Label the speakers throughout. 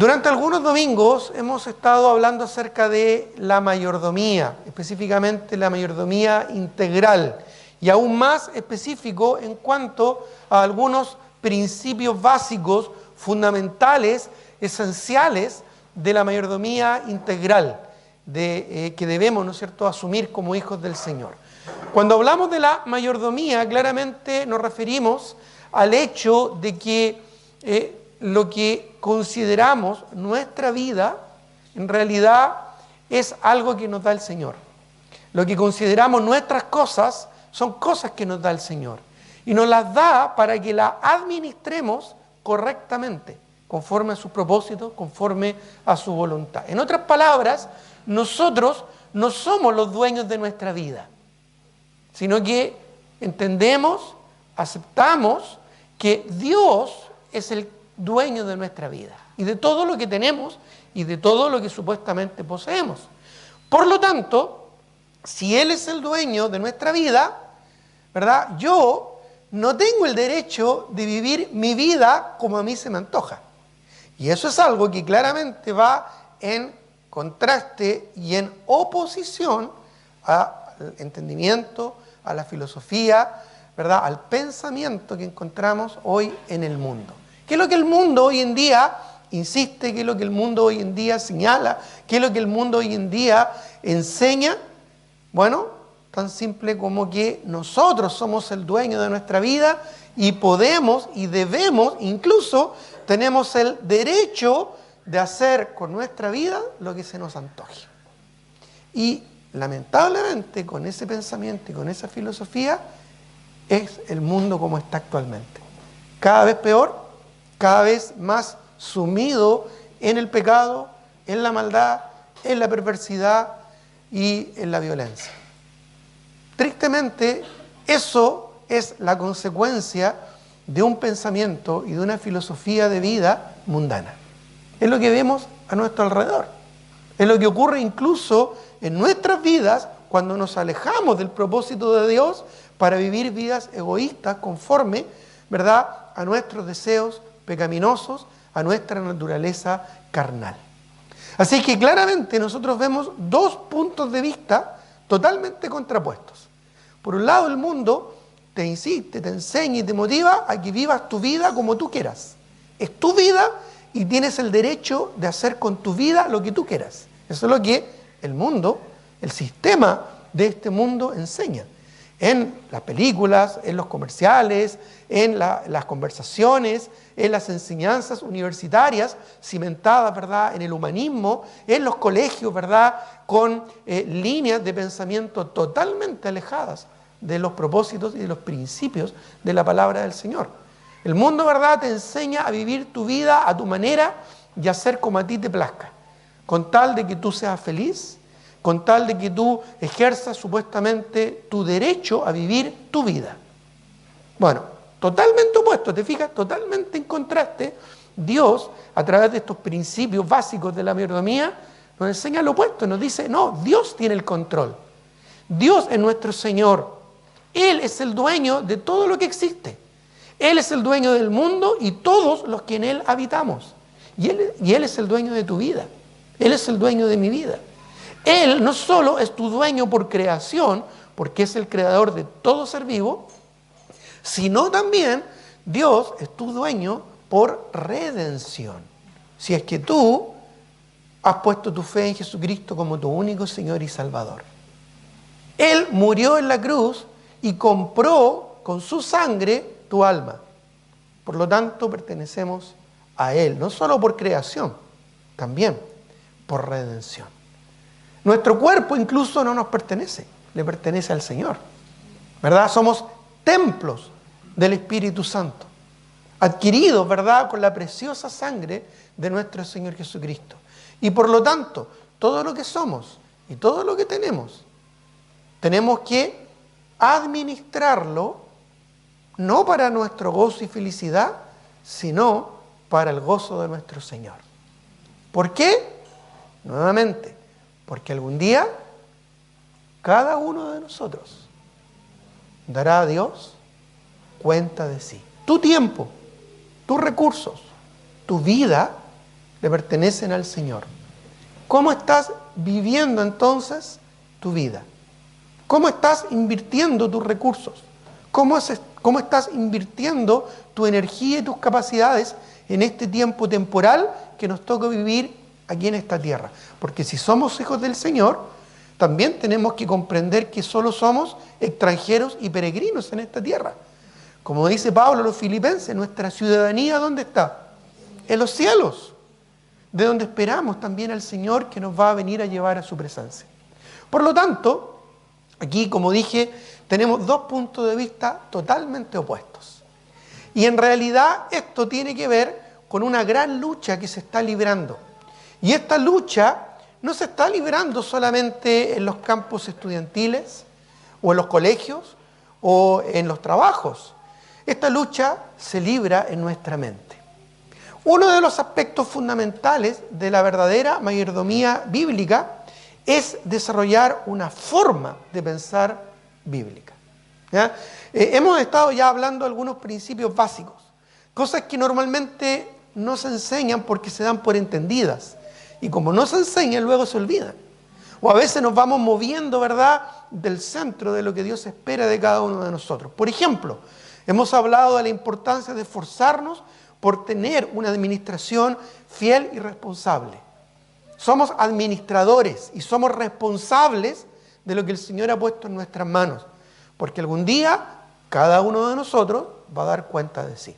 Speaker 1: Durante algunos domingos hemos estado hablando acerca de la mayordomía, específicamente la mayordomía integral, y aún más específico en cuanto a algunos principios básicos, fundamentales, esenciales de la mayordomía integral, que debemos, ¿no es cierto?, asumir como hijos del Señor. Cuando hablamos de la mayordomía, claramente nos referimos al hecho de que lo que consideramos nuestra vida, en realidad es algo que nos da el Señor. Lo que consideramos nuestras cosas, son cosas que nos da el Señor. Y nos las da para que las administremos correctamente, conforme a sus propósitos, conforme a su voluntad. En otras palabras, nosotros no somos los dueños de nuestra vida, sino que entendemos, aceptamos que Dios es el dueño de nuestra vida y de todo lo que tenemos y de todo lo que supuestamente poseemos. Por lo tanto, si Él es el dueño de nuestra vida, ¿verdad?, yo no tengo el derecho de vivir mi vida como a mí se me antoja. Y eso es algo que claramente va en contraste y en oposición al entendimiento, a la filosofía, ¿verdad?, al pensamiento que encontramos hoy en el mundo. ¿Qué es lo que el mundo hoy en día insiste? ¿Qué es lo que el mundo hoy en día señala? ¿Qué es lo que el mundo hoy en día enseña? Bueno, tan simple como que nosotros somos el dueño de nuestra vida y podemos y debemos, incluso tenemos el derecho de hacer con nuestra vida lo que se nos antoje. Y lamentablemente con ese pensamiento y con esa filosofía es el mundo como está actualmente. Cada vez peor, cada vez más sumido en el pecado, en la maldad, en la perversidad y en la violencia. Tristemente, eso es la consecuencia de un pensamiento y de una filosofía de vida mundana. Es lo que vemos a nuestro alrededor. Es lo que ocurre incluso en nuestras vidas cuando nos alejamos del propósito de Dios para vivir vidas egoístas conforme, ¿verdad?, a nuestros deseos pecaminosos, a nuestra naturaleza carnal. Así que claramente nosotros vemos dos puntos de vista totalmente contrapuestos. Por un lado, el mundo te insiste, te enseña y te motiva a que vivas tu vida como tú quieras. Es tu vida y tienes el derecho de hacer con tu vida lo que tú quieras. Eso es lo que el mundo, el sistema de este mundo enseña. En las películas, en los comerciales, en las conversaciones, en las enseñanzas universitarias cimentadas, ¿verdad?, en el humanismo, en los colegios, ¿verdad?, con líneas de pensamiento totalmente alejadas de los propósitos y de los principios de la palabra del Señor. El mundo, ¿verdad?, te enseña a vivir tu vida a tu manera y a hacer como a ti te plazca, con tal de que tú seas feliz, con tal de que tú ejerzas supuestamente tu derecho a vivir tu vida. Bueno, totalmente opuesto, ¿te fijas? Totalmente en contraste. Dios, a través de estos principios básicos de la mayordomía, nos enseña lo opuesto, nos dice, no, Dios tiene el control. Dios es nuestro Señor. Él es el dueño de todo lo que existe. Él es el dueño del mundo y todos los que en Él habitamos. Y Él es el dueño de tu vida. Él es el dueño de mi vida. Él no solo es tu dueño por creación, porque es el creador de todo ser vivo, sino también Dios es tu dueño por redención. Si es que tú has puesto tu fe en Jesucristo como tu único Señor y Salvador. Él murió en la cruz y compró con su sangre tu alma. Por lo tanto, pertenecemos a Él, no solo por creación, también por redención. Nuestro cuerpo incluso no nos pertenece, le pertenece al Señor, ¿verdad? Somos templos del Espíritu Santo, adquiridos, ¿verdad?, con la preciosa sangre de nuestro Señor Jesucristo. Y por lo tanto, todo lo que somos y todo lo que tenemos que administrarlo no para nuestro gozo y felicidad, sino para el gozo de nuestro Señor. ¿Por qué? Nuevamente, porque algún día cada uno de nosotros dará a Dios cuenta de sí. Tu tiempo, tus recursos, tu vida le pertenecen al Señor. ¿Cómo estás viviendo entonces tu vida? ¿Cómo estás invirtiendo tus recursos? ¿Cómo estás invirtiendo tu energía y tus capacidades en este tiempo temporal que nos toca vivir aquí en esta tierra? Porque si somos hijos del Señor, también tenemos que comprender que solo somos extranjeros y peregrinos en esta tierra. Como dice Pablo a los filipenses, nuestra ciudadanía, ¿dónde está? En los cielos, de donde esperamos también al Señor que nos va a venir a llevar a su presencia. Por lo tanto, aquí, como dije, tenemos dos puntos de vista totalmente opuestos. Y en realidad esto tiene que ver con una gran lucha que se está librando. Y esta lucha no se está librando solamente en los campos estudiantiles, o en los colegios, o en los trabajos. Esta lucha se libra en nuestra mente. Uno de los aspectos fundamentales de la verdadera mayordomía bíblica es desarrollar una forma de pensar bíblica. ¿Ya? Hemos estado ya hablando de algunos principios básicos, cosas que normalmente no se enseñan porque se dan por entendidas. Y como no se enseñan, luego se olvidan. O a veces nos vamos moviendo, ¿verdad?, del centro de lo que Dios espera de cada uno de nosotros. Por ejemplo, hemos hablado de la importancia de esforzarnos por tener una administración fiel y responsable. Somos administradores y somos responsables de lo que el Señor ha puesto en nuestras manos, porque algún día cada uno de nosotros va a dar cuenta de sí.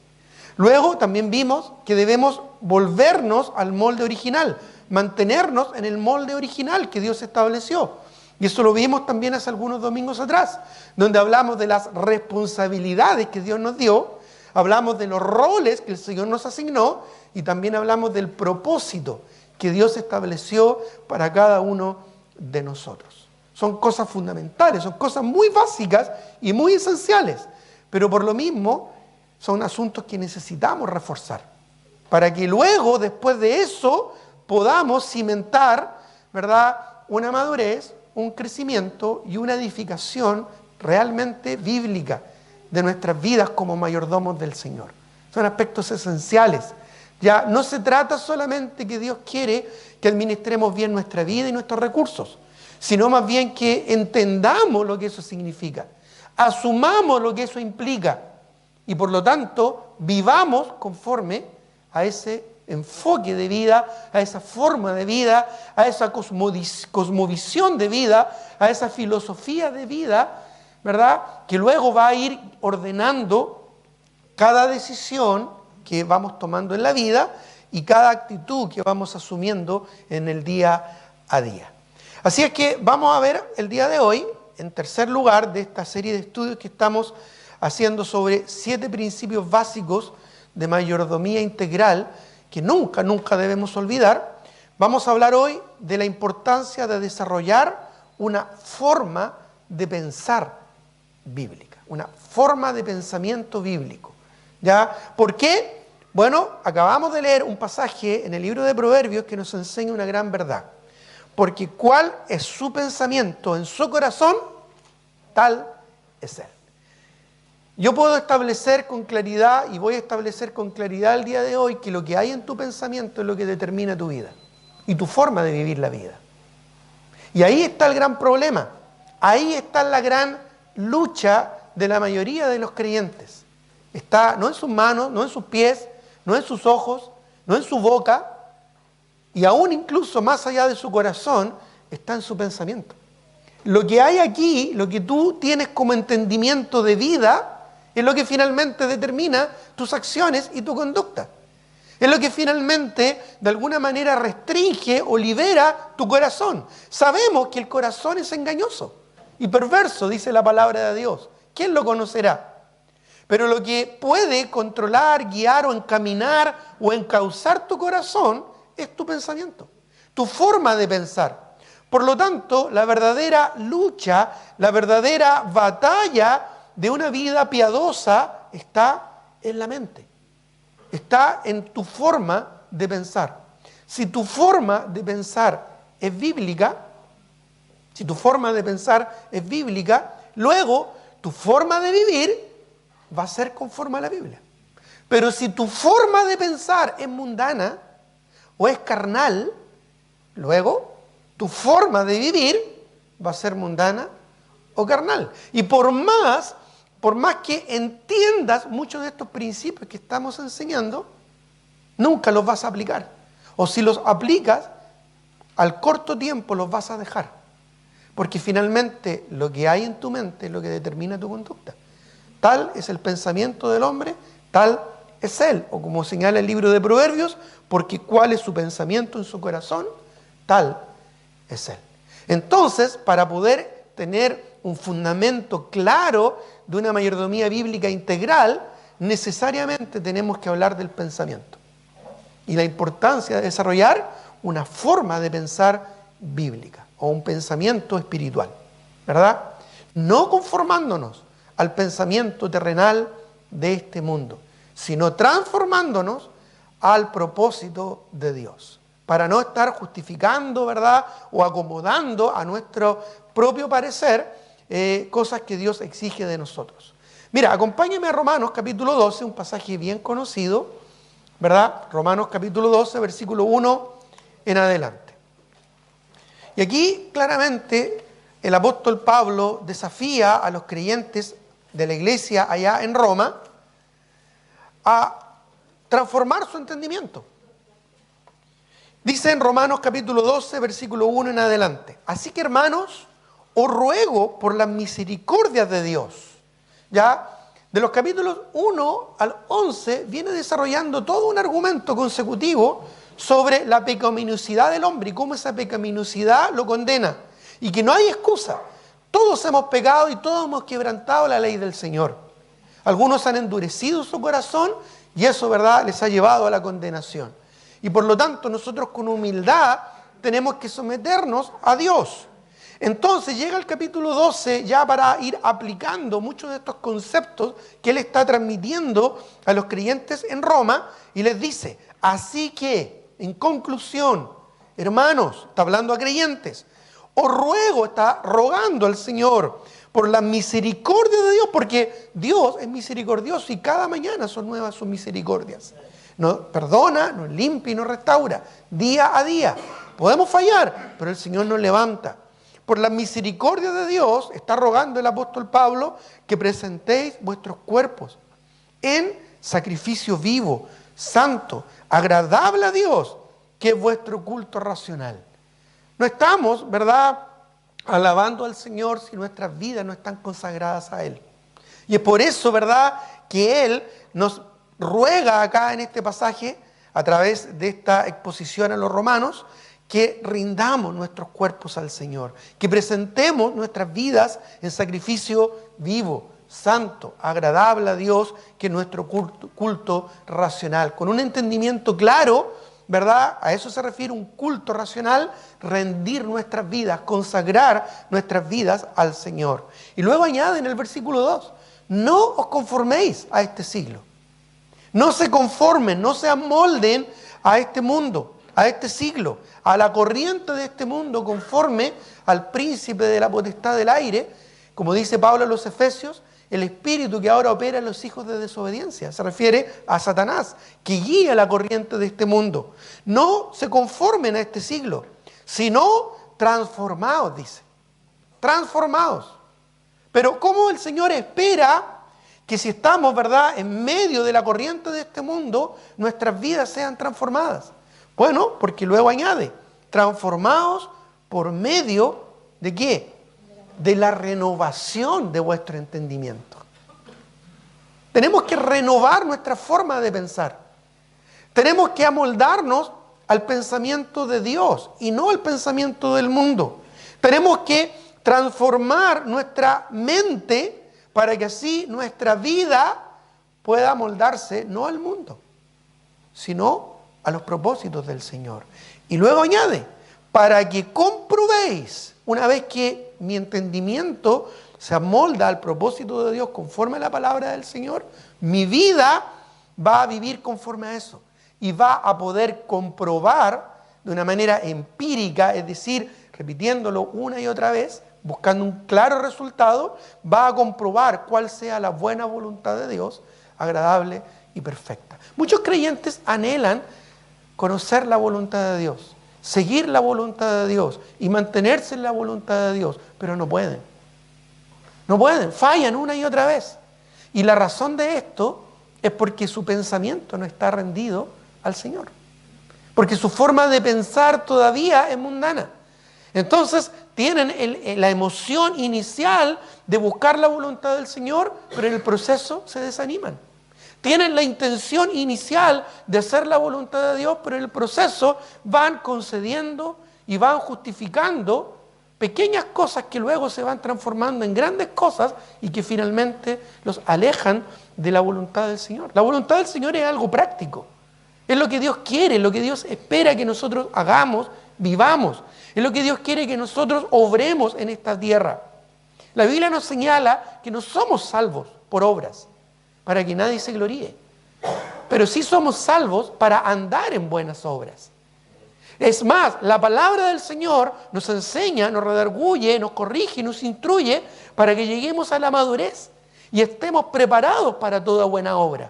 Speaker 1: Luego también vimos que debemos volvernos al molde original, mantenernos en el molde original que Dios estableció. Y eso lo vimos también hace algunos domingos atrás, donde hablamos de las responsabilidades que Dios nos dio, hablamos de los roles que el Señor nos asignó y también hablamos del propósito que Dios estableció para cada uno de nosotros. Son cosas fundamentales, son cosas muy básicas y muy esenciales, pero por lo mismo son asuntos que necesitamos reforzar, para que luego, después de eso, podamos cimentar, ¿verdad?, una madurez, un crecimiento y una edificación realmente bíblica de nuestras vidas como mayordomos del Señor. Son aspectos esenciales. Ya no se trata solamente que Dios quiere que administremos bien nuestra vida y nuestros recursos, sino más bien que entendamos lo que eso significa, asumamos lo que eso implica y por lo tanto vivamos conforme a ese enfoque de vida, a esa forma de vida, a esa cosmovisión de vida, a esa filosofía de vida, ¿verdad?, que luego va a ir ordenando cada decisión que vamos tomando en la vida y cada actitud que vamos asumiendo en el día a día. Así es que vamos a ver el día de hoy, en tercer lugar de esta serie de estudios que estamos haciendo sobre 7 principios básicos de mayordomía integral que nunca debemos olvidar. Vamos a hablar hoy de la importancia de desarrollar una forma de pensar bíblica, una forma de pensamiento bíblico. ¿Ya? ¿Por qué? Bueno, acabamos de leer un pasaje en el libro de Proverbios que nos enseña una gran verdad. Porque cuál es su pensamiento en su corazón, tal es él. Yo puedo establecer con claridad, y voy a establecer con claridad el día de hoy, que lo que hay en tu pensamiento es lo que determina tu vida y tu forma de vivir la vida. Y ahí está el gran problema, ahí está la gran lucha de la mayoría de los creyentes. Está no en sus manos, no en sus pies, no en sus ojos, no en su boca, y aún incluso más allá de su corazón, está en su pensamiento. Lo que hay aquí, lo que tú tienes como entendimiento de vida, es lo que finalmente determina tus acciones y tu conducta. Es lo que finalmente, de alguna manera, restringe o libera tu corazón. Sabemos que el corazón es engañoso y perverso, dice la palabra de Dios. ¿Quién lo conocerá? Pero lo que puede controlar, guiar o encaminar o encauzar tu corazón es tu pensamiento, tu forma de pensar. Por lo tanto, la verdadera lucha, la verdadera batalla de una vida piadosa está en la mente, está en tu forma de pensar. Si tu forma de pensar es bíblica, luego tu forma de vivir va a ser conforme a la Biblia. Pero si tu forma de pensar es mundana, o es carnal, luego tu forma de vivir va a ser mundana o carnal. Y por más que entiendas muchos de estos principios que estamos enseñando, nunca los vas a aplicar. O si los aplicas, al corto tiempo los vas a dejar. Porque finalmente lo que hay en tu mente es lo que determina tu conducta. Tal es el pensamiento del hombre, tal es él. O como señala el libro de Proverbios, porque cuál es su pensamiento en su corazón, tal es él. Entonces, para poder tener un fundamento claro de una mayordomía bíblica integral, necesariamente tenemos que hablar del pensamiento y la importancia de desarrollar una forma de pensar bíblica o un pensamiento espiritual, ¿verdad? No conformándonos al pensamiento terrenal de este mundo, sino transformándonos al propósito de Dios, para no estar justificando, ¿verdad?, o acomodando a nuestro propio parecer cosas que Dios exige de nosotros. Mira, acompáñame a Romanos capítulo 12, un pasaje bien conocido, ¿verdad? Romanos capítulo 12, versículo 1 en adelante. Y aquí claramente el apóstol Pablo desafía a los creyentes de la iglesia allá en Roma a transformar su entendimiento. Dice en Romanos capítulo 12, versículo 1 en adelante: así que, hermanos, os ruego por las misericordias de Dios. Ya, de los capítulos 1 al 11 viene desarrollando todo un argumento consecutivo sobre la pecaminosidad del hombre y cómo esa pecaminosidad lo condena. Y que no hay excusa. Todos hemos pecado y todos hemos quebrantado la ley del Señor. Algunos han endurecido su corazón y eso, ¿verdad?, les ha llevado a la condenación. Y por lo tanto nosotros con humildad tenemos que someternos a Dios. Entonces llega el capítulo 12 ya para ir aplicando muchos de estos conceptos que él está transmitiendo a los creyentes en Roma y les dice: así que, en conclusión, hermanos, está hablando a creyentes, os ruego, está rogando al Señor por la misericordia de Dios, porque Dios es misericordioso y cada mañana son nuevas sus misericordias. Nos perdona, nos limpia y nos restaura día a día. Podemos fallar, pero el Señor nos levanta. Por la misericordia de Dios, está rogando el apóstol Pablo que presentéis vuestros cuerpos en sacrificio vivo, santo, agradable a Dios, que es vuestro culto racional. No estamos, ¿verdad?, alabando al Señor si nuestras vidas no están consagradas a Él. Y es por eso, ¿verdad?, que Él nos ruega acá en este pasaje, a través de esta exposición a los romanos, que rindamos nuestros cuerpos al Señor, que presentemos nuestras vidas en sacrificio vivo, santo, agradable a Dios, que es nuestro culto racional, con un entendimiento claro, ¿verdad? A eso se refiere un culto racional: rendir nuestras vidas, consagrar nuestras vidas al Señor. Y luego añade en el versículo 2, no os conforméis a este siglo. No se conformen, no se amolden a este mundo, a este siglo, a la corriente de este mundo, conforme al príncipe de la potestad del aire, como dice Pablo a los Efesios, el espíritu que ahora opera en los hijos de desobediencia. Se refiere a Satanás, que guía la corriente de este mundo. No se conformen a este siglo, sino transformaos, dice. Transformaos. Pero ¿cómo el Señor espera que, si estamos, ¿verdad?, en medio de la corriente de este mundo, nuestras vidas sean transformadas? Bueno, porque luego añade: transformaos por medio ¿de qué? De la renovación de vuestro entendimiento. Tenemos que renovar nuestra forma de pensar. Tenemos que amoldarnos al pensamiento de Dios y no al pensamiento del mundo. Tenemos que transformar nuestra mente para que así nuestra vida pueda amoldarse no al mundo, sino a los propósitos del Señor. Y luego añade: para que comprobéis, una vez que mi entendimiento se amolda al propósito de Dios conforme a la palabra del Señor, mi vida va a vivir conforme a eso y va a poder comprobar de una manera empírica, es decir, repitiéndolo una y otra vez, buscando un claro resultado, va a comprobar cuál sea la buena voluntad de Dios, agradable y perfecta. Muchos creyentes anhelan conocer la voluntad de Dios, seguir la voluntad de Dios y mantenerse en la voluntad de Dios, pero no pueden. No pueden, fallan una y otra vez. Y la razón de esto es porque su pensamiento no está rendido al Señor. Porque su forma de pensar todavía es mundana. Entonces tienen la emoción inicial de buscar la voluntad del Señor, pero en el proceso se desaniman. Tienen la intención inicial de hacer la voluntad de Dios, pero en el proceso van concediendo y van justificando pequeñas cosas que luego se van transformando en grandes cosas y que finalmente los alejan de la voluntad del Señor. La voluntad del Señor es algo práctico. Es lo que Dios quiere, lo que Dios espera que nosotros hagamos, vivamos. Es lo que Dios quiere que nosotros obremos en esta tierra. La Biblia nos señala que no somos salvos por obras, para que nadie se gloríe. Pero sí somos salvos para andar en buenas obras. Es más, la palabra del Señor nos enseña, nos redarguye, nos corrige, nos instruye para que lleguemos a la madurez y estemos preparados para toda buena obra.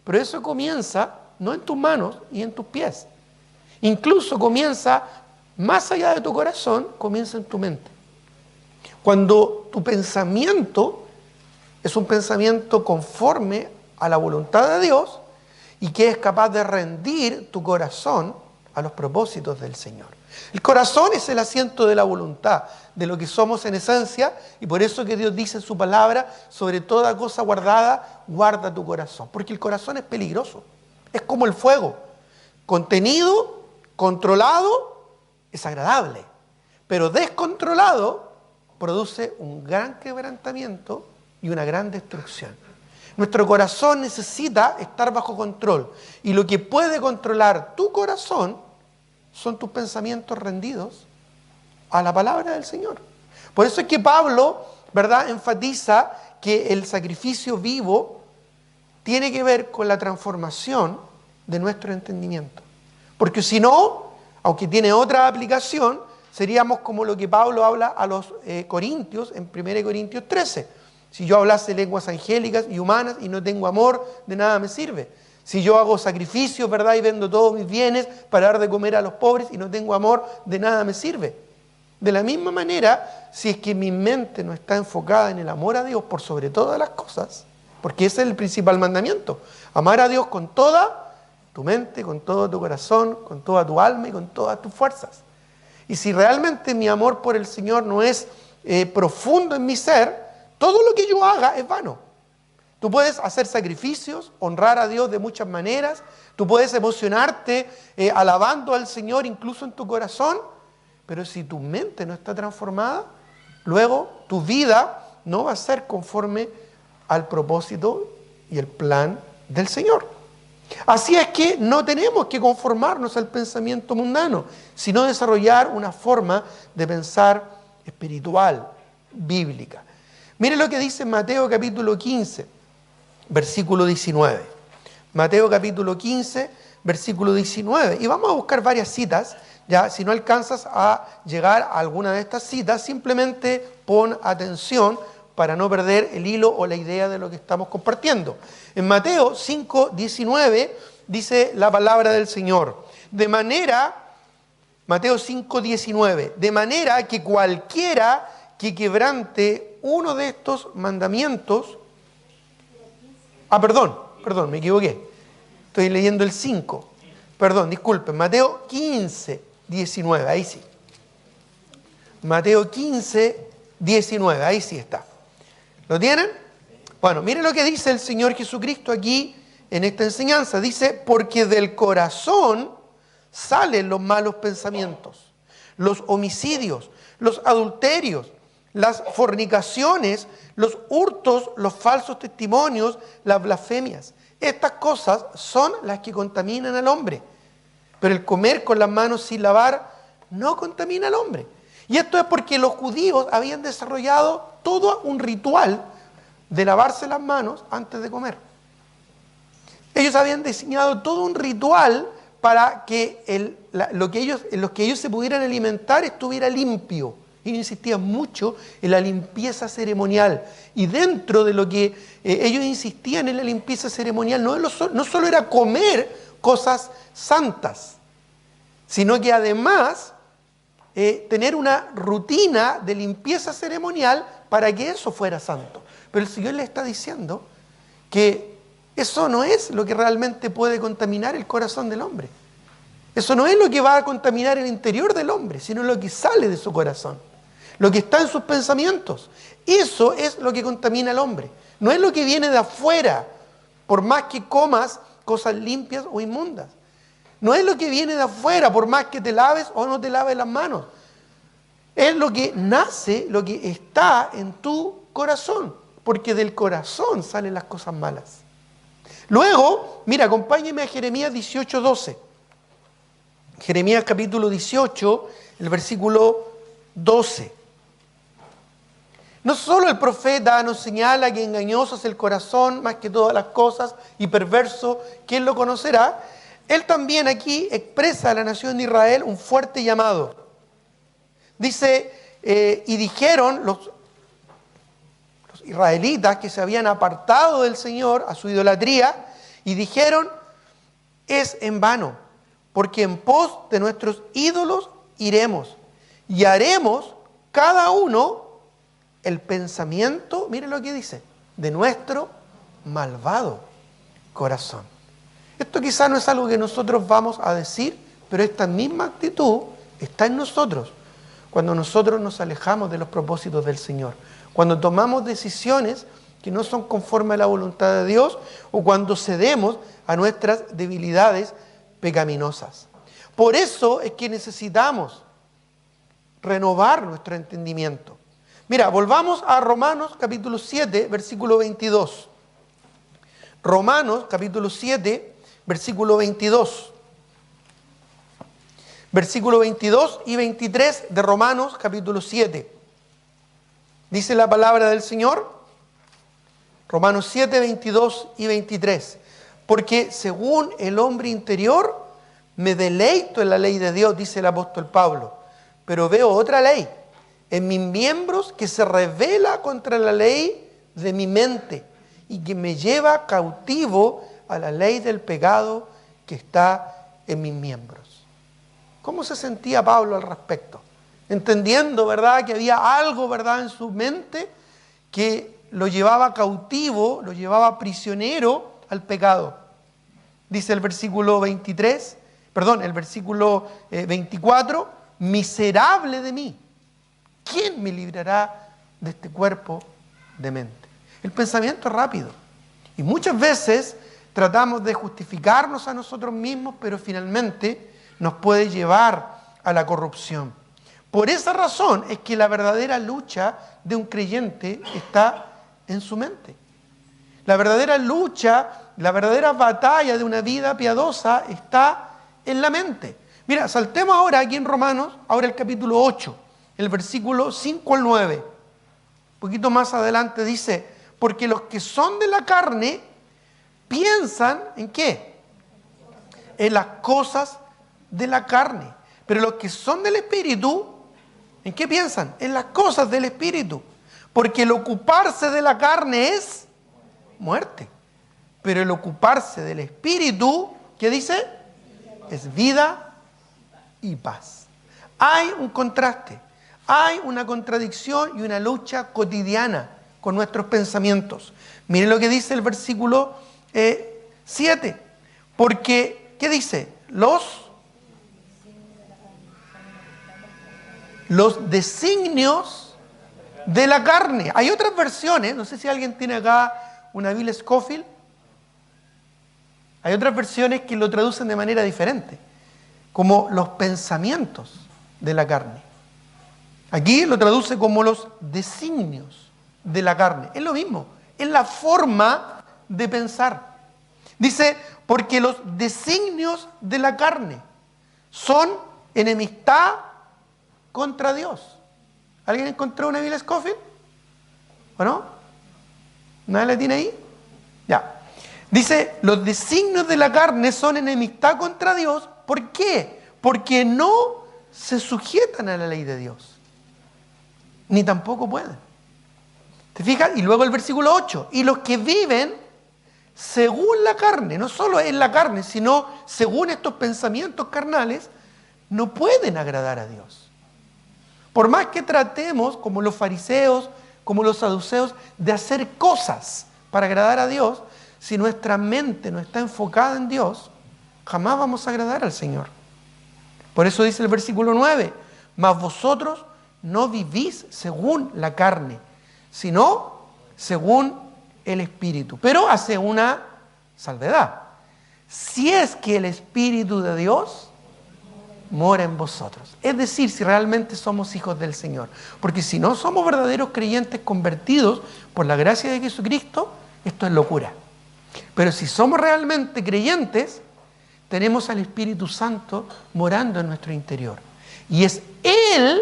Speaker 1: Pero eso comienza no en tus manos y en tus pies. Incluso comienza más allá de tu corazón, comienza en tu mente. Cuando tu pensamiento es un pensamiento conforme a la voluntad de Dios y que es capaz de rendir tu corazón a los propósitos del Señor. El corazón es el asiento de la voluntad, de lo que somos en esencia, y por eso que Dios dice en su palabra, sobre toda cosa guardada, guarda tu corazón, porque el corazón es peligroso, es como el fuego, contenido, controlado, es agradable, pero descontrolado produce un gran quebrantamiento y una gran destrucción. Nuestro corazón necesita estar bajo control, y lo que puede controlar tu corazón son tus pensamientos rendidos a la palabra del Señor. Por eso es que Pablo, ¿verdad?, enfatiza que el sacrificio vivo tiene que ver con la transformación de nuestro entendimiento. Porque si no, aunque tiene otra aplicación, seríamos como lo que Pablo habla a los corintios en 1 Corintios 13. Si yo hablase lenguas angélicas y humanas y no tengo amor, de nada me sirve. Si yo hago sacrificios, ¿verdad?, y vendo todos mis bienes para dar de comer a los pobres y no tengo amor, de nada me sirve. De la misma manera, si es que mi mente no está enfocada en el amor a Dios por sobre todas las cosas, porque ese es el principal mandamiento, amar a Dios con toda tu mente, con todo tu corazón, con toda tu alma y con todas tus fuerzas. Y si realmente mi amor por el Señor no es profundo en mi ser, todo lo que yo haga es vano. Tú puedes hacer sacrificios, honrar a Dios de muchas maneras, tú puedes emocionarte alabando al Señor incluso en tu corazón, pero si tu mente no está transformada, luego tu vida no va a ser conforme al propósito y el plan del Señor. Así es que no tenemos que conformarnos al pensamiento mundano, sino desarrollar una forma de pensar espiritual, bíblica. Mire lo que dice Mateo capítulo 15. Versículo 19. Mateo capítulo 15, versículo 19. Y vamos a buscar varias citas. Ya, si no alcanzas a llegar a alguna de estas citas, simplemente pon atención para no perder el hilo o la idea de lo que estamos compartiendo. En Mateo 5, 19 dice la palabra del Señor. Mateo 5, 19. De manera que cualquiera que quebrante uno de estos mandamientos. Perdón, me equivoqué. Estoy leyendo el 5. Perdón, disculpen. Mateo 15, 19, ahí sí. Mateo 15, 19, ahí sí está. ¿Lo tienen? Bueno, miren lo que dice el Señor Jesucristo aquí en esta enseñanza. Dice, porque del corazón salen los malos pensamientos, los homicidios, los adulterios, las fornicaciones, los hurtos, los falsos testimonios, las blasfemias. Estas cosas son las que contaminan al hombre. Pero el comer con las manos sin lavar no contamina al hombre. Y esto es porque los judíos habían desarrollado todo un ritual de lavarse las manos antes de comer. Ellos habían diseñado todo un ritual para que lo que ellos se pudieran alimentar estuviera limpio. Y insistían mucho en la limpieza ceremonial. Y dentro de lo que ellos insistían en la limpieza ceremonial, no solo era comer cosas santas, sino que además tener una rutina de limpieza ceremonial para que eso fuera santo. Pero el Señor le está diciendo que eso no es lo que realmente puede contaminar el corazón del hombre. Eso no es lo que va a contaminar el interior del hombre, sino lo que sale de su corazón, lo que está en sus pensamientos. Eso es lo que contamina al hombre. No es lo que viene de afuera, por más que comas cosas limpias o inmundas. No es lo que viene de afuera, por más que te laves o no te laves las manos. Es lo que nace, lo que está en tu corazón, porque del corazón salen las cosas malas. Luego, mira, acompáñeme a Jeremías 18:12. Jeremías capítulo 18, el versículo 12. No solo el profeta nos señala que engañoso es el corazón más que todas las cosas y perverso, ¿quién lo conocerá? Él también aquí expresa a la nación de Israel un fuerte llamado. Dice, y dijeron los israelitas que se habían apartado del Señor a su idolatría, y dijeron, es en vano, porque en pos de nuestros ídolos iremos, y haremos cada uno el pensamiento, miren lo que dice, de nuestro malvado corazón. Esto quizá no es algo que nosotros vamos a decir, pero esta misma actitud está en nosotros cuando nosotros nos alejamos de los propósitos del Señor, cuando tomamos decisiones que no son conforme a la voluntad de Dios o cuando cedemos a nuestras debilidades pecaminosas. Por eso es que necesitamos renovar nuestro entendimiento. Mira, volvamos a Romanos capítulo 7, versículo 22. Romanos capítulo 7, versículo 22. Versículo 22 y 23 de Romanos capítulo 7. Dice la palabra del Señor, Romanos 7, 22 y 23. Porque según el hombre interior, me deleito en la ley de Dios, dice el apóstol Pablo, pero veo otra ley en mis miembros que se revela contra la ley de mi mente y que me lleva cautivo a la ley del pecado que está en mis miembros. ¿Cómo se sentía Pablo al respecto? Entendiendo, ¿verdad?, que había algo, ¿verdad?, en su mente que lo llevaba cautivo, lo llevaba prisionero al pecado. Dice el versículo 24, miserable de mí, ¿quién me librará de este cuerpo de mente? El pensamiento es rápido y muchas veces tratamos de justificarnos a nosotros mismos, pero finalmente nos puede llevar a la corrupción. Por esa razón es que la verdadera lucha de un creyente está en su mente. La verdadera lucha, la verdadera batalla de una vida piadosa está en la mente. Mira, saltemos ahora aquí en Romanos, ahora el capítulo 8, el versículo 5 al 9. Un poquito más adelante dice, porque los que son de la carne piensan ¿en qué? En las cosas de la carne. Pero los que son del Espíritu, ¿en qué piensan? En las cosas del Espíritu. Porque el ocuparse de la carne es muerte. Pero el ocuparse del Espíritu, ¿qué dice? Es vida y paz. Hay un contraste, hay una contradicción y una lucha cotidiana con nuestros pensamientos. Miren lo que dice el versículo 7. Porque, ¿qué dice? Los designios de la carne. Hay otras versiones, no sé si alguien tiene acá una Biblia Scofield. Hay otras versiones que lo traducen de manera diferente, como los pensamientos de la carne. Aquí lo traduce como los designios de la carne. Es lo mismo, es la forma de pensar. Dice, porque los designios de la carne son enemistad contra Dios. ¿Alguien encontró una Biblia Scofield? ¿O no? ¿Nadie la tiene ahí? Ya. Dice, los designios de la carne son enemistad contra Dios. ¿Por qué? Porque no se sujetan a la ley de Dios. Ni tampoco pueden. ¿Te fijas? Y luego el versículo 8. Y los que viven según la carne, no solo en la carne, sino según estos pensamientos carnales, no pueden agradar a Dios. Por más que tratemos, como los fariseos, como los saduceos, de hacer cosas para agradar a Dios, si nuestra mente no está enfocada en Dios, jamás vamos a agradar al Señor. Por eso dice el versículo 9, mas vosotros no vivís según la carne, sino según el Espíritu. Pero hace una salvedad. Si es que el Espíritu de Dios mora en vosotros. Es decir, si realmente somos hijos del Señor. Porque si no somos verdaderos creyentes convertidos por la gracia de Jesucristo, esto es locura. Pero si somos realmente creyentes, tenemos al Espíritu Santo morando en nuestro interior. Y es Él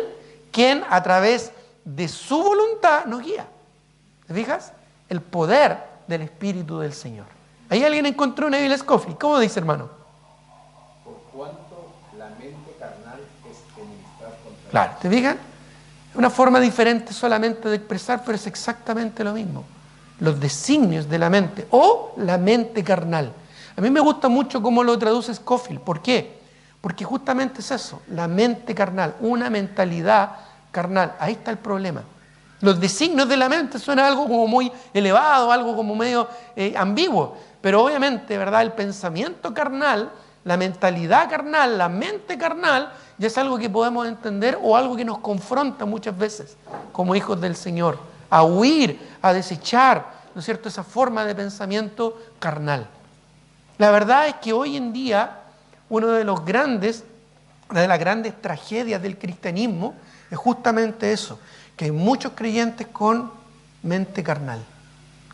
Speaker 1: quien a través de su voluntad nos guía. ¿Te fijas? El poder del Espíritu del Señor. Ahí alguien encontró una Biblia Scofield. ¿Cómo dice, hermano?
Speaker 2: Por cuanto la mente carnal es enemistad contra
Speaker 1: Claro, ¿te fijas? Es una forma diferente solamente de expresar, pero es exactamente lo mismo. Los designios de la mente o la mente carnal. A mí me gusta mucho cómo lo traduce Scofield. ¿Por qué? Porque justamente es eso, la mente carnal, una mentalidad carnal. Ahí está el problema. Los designios de la mente suena algo como muy elevado, algo como medio ambiguo, pero obviamente, ¿verdad? El pensamiento carnal, la mentalidad carnal, la mente carnal, ya es algo que podemos entender o algo que nos confronta muchas veces como hijos del Señor, a huir, a desechar, ¿no es cierto?, esa forma de pensamiento carnal. La verdad es que hoy en día una de las grandes tragedias del cristianismo es justamente eso, que hay muchos creyentes con mente carnal,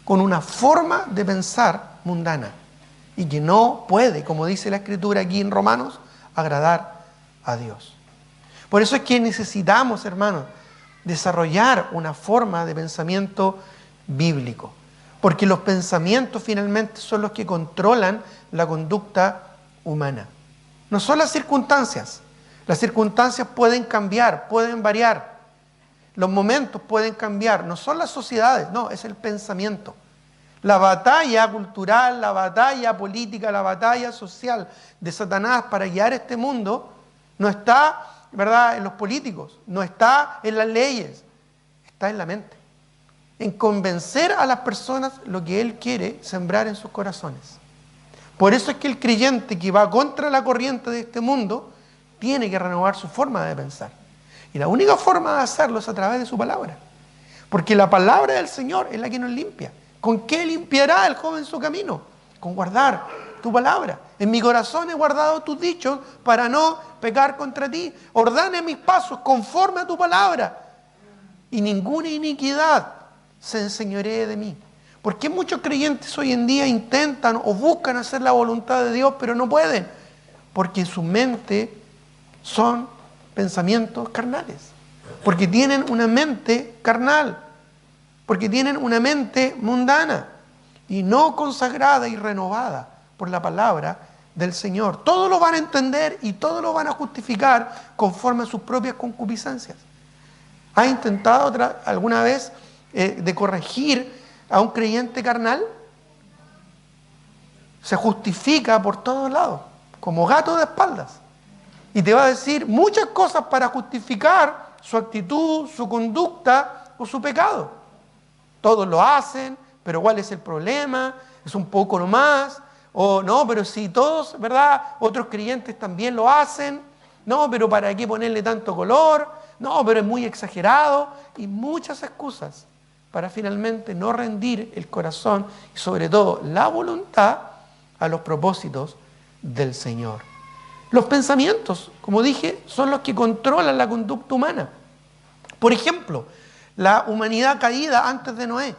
Speaker 1: con una forma de pensar mundana y que no puede, como dice la Escritura aquí en Romanos, agradar a Dios. Por eso es que necesitamos, hermanos, desarrollar una forma de pensamiento bíblico, porque los pensamientos finalmente son los que controlan la conducta humana. No son las circunstancias pueden cambiar, pueden variar. Los momentos pueden cambiar, no son las sociedades, no, es el pensamiento. La batalla cultural, la batalla política, la batalla social de Satanás para guiar este mundo no está, ¿verdad?, en los políticos, no está en las leyes, está en la mente. En convencer a las personas lo que él quiere sembrar en sus corazones. Por eso es que el creyente que va contra la corriente de este mundo tiene que renovar su forma de pensar. Y la única forma de hacerlo es a través de su palabra. Porque la palabra del Señor es la que nos limpia. ¿Con qué limpiará el joven su camino? Con guardar tu palabra. En mi corazón he guardado tus dichos para no pecar contra ti. Ordene mis pasos conforme a tu palabra. Y ninguna iniquidad se enseñoree de mí. ¿Por qué muchos creyentes hoy en día intentan o buscan hacer la voluntad de Dios, pero no pueden? Porque en su mente son pensamientos carnales, porque tienen una mente carnal, porque tienen una mente mundana y no consagrada y renovada por la palabra del Señor. Todo lo van a entender y todo lo van a justificar conforme a sus propias concupiscencias. ¿Has intentado alguna vez de corregir a un creyente carnal? Se justifica por todos lados, como gato de espaldas. Y te va a decir muchas cosas para justificar su actitud, su conducta o su pecado. Todos lo hacen, pero ¿cuál es el problema? Es un poco nomás. O no, pero si todos, ¿verdad? Otros creyentes también lo hacen. No, pero ¿para qué ponerle tanto color? No, pero es muy exagerado. Y muchas excusas para finalmente no rendir el corazón y sobre todo la voluntad a los propósitos del Señor. Los pensamientos, como dije, son los que controlan la conducta humana. Por ejemplo, la humanidad caída antes de Noé,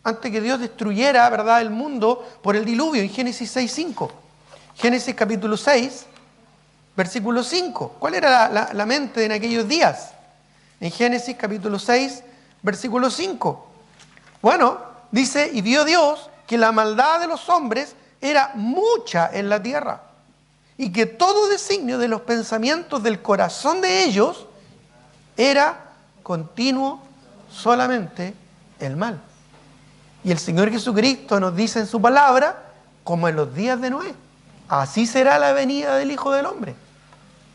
Speaker 1: antes que Dios destruyera, ¿verdad?, el mundo por el diluvio, en Génesis 6:5. Génesis capítulo 6, versículo 5. ¿Cuál era la mente en aquellos días? En Génesis capítulo 6, versículo 5. Bueno, dice, y vio Dios que la maldad de los hombres era mucha en la tierra, y que todo designio de los pensamientos del corazón de ellos era continuo solamente el mal. Y el Señor Jesucristo nos dice en su palabra, como en los días de Noé, así será la venida del Hijo del Hombre.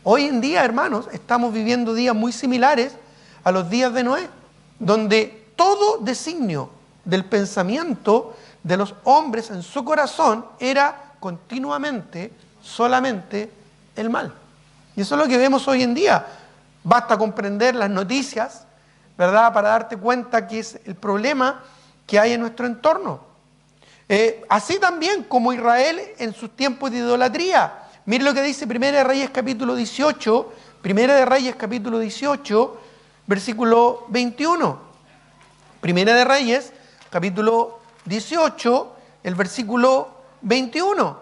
Speaker 1: Hoy en día, hermanos, estamos viviendo días muy similares a los días de Noé, donde todo designio del pensamiento de los hombres en su corazón era continuamente, solamente el mal. Y eso es lo que vemos hoy en día. Basta comprender las noticias, ¿verdad?, para darte cuenta que es el problema que hay en nuestro entorno. Así también como Israel en sus tiempos de idolatría. Mire lo que dice Primera de Reyes capítulo 18, Primera de Reyes capítulo 18, versículo 21. Primera de Reyes capítulo 18, el versículo 21.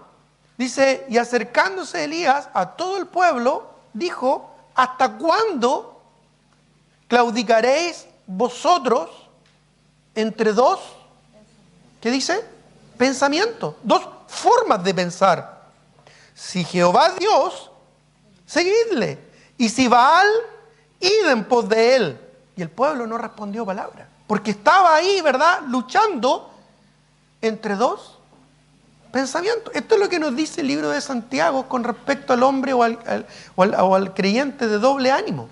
Speaker 1: Dice, y acercándose Elías a todo el pueblo, dijo, ¿hasta cuándo claudicaréis vosotros entre dos? ¿Qué dice? Pensamientos, dos formas de pensar. Si Jehová es Dios, seguidle. Y si Baal, id en pos de él. Y el pueblo no respondió palabra, porque estaba ahí, ¿verdad?, luchando entre dos pensamientos. Esto es lo que nos dice el libro de Santiago con respecto al hombre o al creyente de doble ánimo.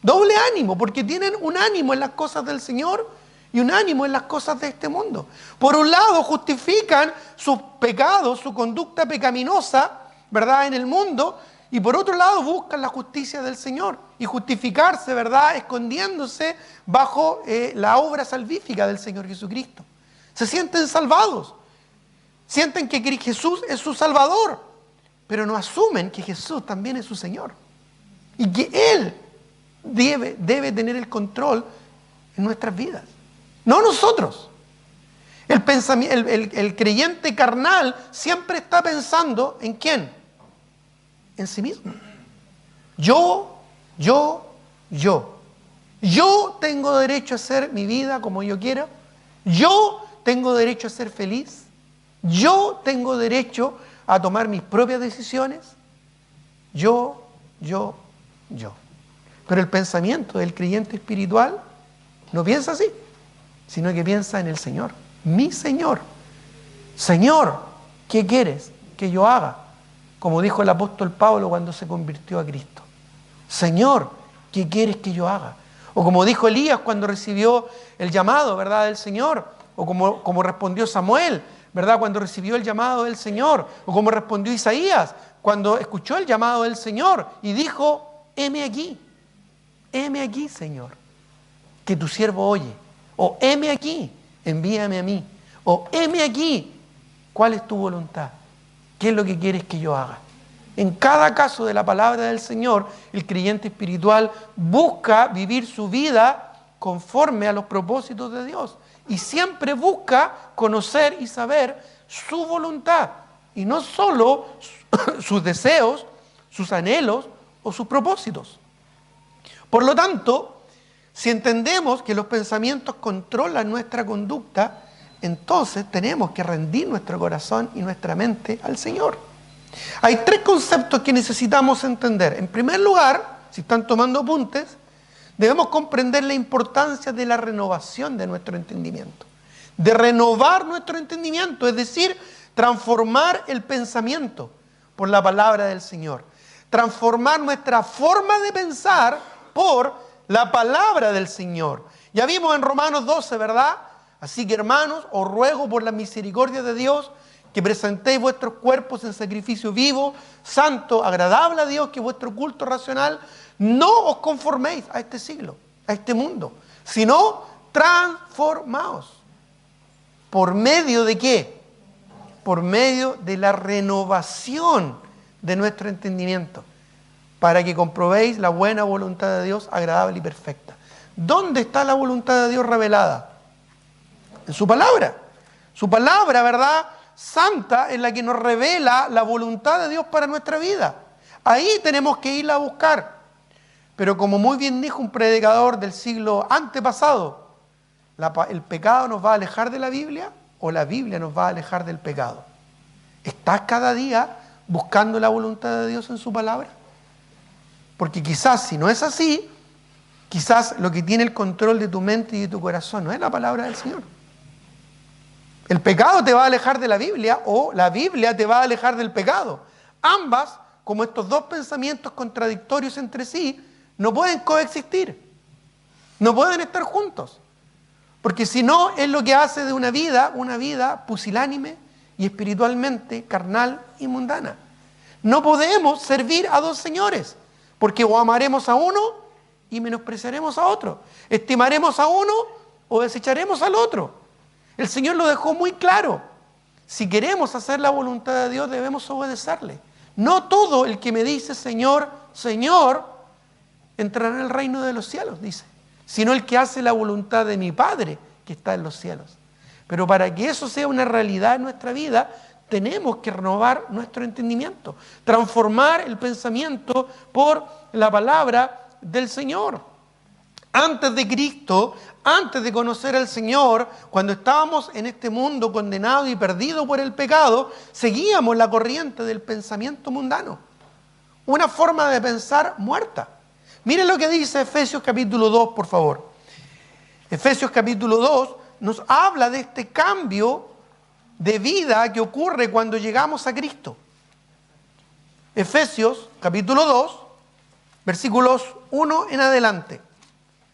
Speaker 1: Doble ánimo, porque tienen un ánimo en las cosas del Señor y un ánimo en las cosas de este mundo. Por un lado, justifican sus pecados, su conducta pecaminosa, ¿verdad?, en el mundo, y por otro lado buscan la justicia del Señor y justificarse, ¿verdad?, escondiéndose bajo la obra salvífica del Señor Jesucristo. Se sienten salvados, sienten que Jesús es su Salvador, pero no asumen que Jesús también es su Señor y que Él debe tener el control en nuestras vidas, no nosotros. El creyente carnal siempre está pensando ¿en quién? En sí mismo. Yo tengo derecho a hacer mi vida como yo quiero. Yo tengo derecho a ser feliz. Yo tengo derecho a tomar mis propias decisiones. Yo. Pero el pensamiento del creyente espiritual no piensa así, sino que piensa en el Señor. Mi Señor. Señor, ¿qué quieres que yo haga? Como dijo el apóstol Pablo cuando se convirtió a Cristo. Señor, ¿qué quieres que yo haga? O como dijo Elías cuando recibió el llamado, ¿verdad?, del Señor. O como respondió Samuel, ¿verdad?, cuando recibió el llamado del Señor. O como respondió Isaías cuando escuchó el llamado del Señor y dijo, heme aquí, Señor, que tu siervo oye. O heme aquí, envíame a mí. O heme aquí, ¿cuál es tu voluntad? ¿Qué es lo que quieres que yo haga? En cada caso de la palabra del Señor, el creyente espiritual busca vivir su vida conforme a los propósitos de Dios. Y siempre busca conocer y saber su voluntad. Y no solo sus deseos, sus anhelos o sus propósitos. Por lo tanto, si entendemos que los pensamientos controlan nuestra conducta, entonces tenemos que rendir nuestro corazón y nuestra mente al Señor. Hay tres conceptos que necesitamos entender. En primer lugar, si están tomando apuntes, debemos comprender la importancia de la renovación de nuestro entendimiento. De renovar nuestro entendimiento, es decir, transformar el pensamiento por la palabra del Señor. Transformar nuestra forma de pensar por la palabra del Señor. Ya vimos en Romanos 12, ¿verdad? Así que, hermanos, os ruego por la misericordia de Dios que presentéis vuestros cuerpos en sacrificio vivo, santo, agradable a Dios, que vuestro culto racional. No os conforméis a este siglo, a este mundo, sino transformaos. ¿Por medio de qué? Por medio de la renovación de nuestro entendimiento, para que comprobéis la buena voluntad de Dios, agradable y perfecta. ¿Dónde está la voluntad de Dios revelada? En su palabra. Su palabra, ¿verdad?, santa, es la que nos revela la voluntad de Dios para nuestra vida. Ahí tenemos que irla a buscar. Pero como muy bien dijo un predicador del siglo antepasado, ¿el pecado nos va a alejar de la Biblia o la Biblia nos va a alejar del pecado? ¿Estás cada día buscando la voluntad de Dios en su palabra? Porque quizás si no es así, quizás lo que tiene el control de tu mente y de tu corazón no es la palabra del Señor. El pecado te va a alejar de la Biblia o la Biblia te va a alejar del pecado. Ambas, como estos dos pensamientos contradictorios entre sí, no pueden coexistir. No pueden estar juntos. Porque si no, es lo que hace de una vida pusilánime y espiritualmente carnal y mundana. No podemos servir a dos señores, porque o amaremos a uno y menospreciaremos a otro. Estimaremos a uno o desecharemos al otro. El Señor lo dejó muy claro. Si queremos hacer la voluntad de Dios, debemos obedecerle. No todo el que me dice Señor, Señor, entrará en el reino de los cielos, dice, sino el que hace la voluntad de mi Padre que está en los cielos. Pero para que eso sea una realidad en nuestra vida, tenemos que renovar nuestro entendimiento, transformar el pensamiento por la palabra del Señor. Antes de Cristo, antes de conocer al Señor, cuando estábamos en este mundo condenado y perdido por el pecado, seguíamos la corriente del pensamiento mundano. Una forma de pensar muerta. Miren lo que dice Efesios capítulo 2, por favor. Efesios capítulo 2 nos habla de este cambio de vida que ocurre cuando llegamos a Cristo. Efesios capítulo 2, versículos 1 en adelante.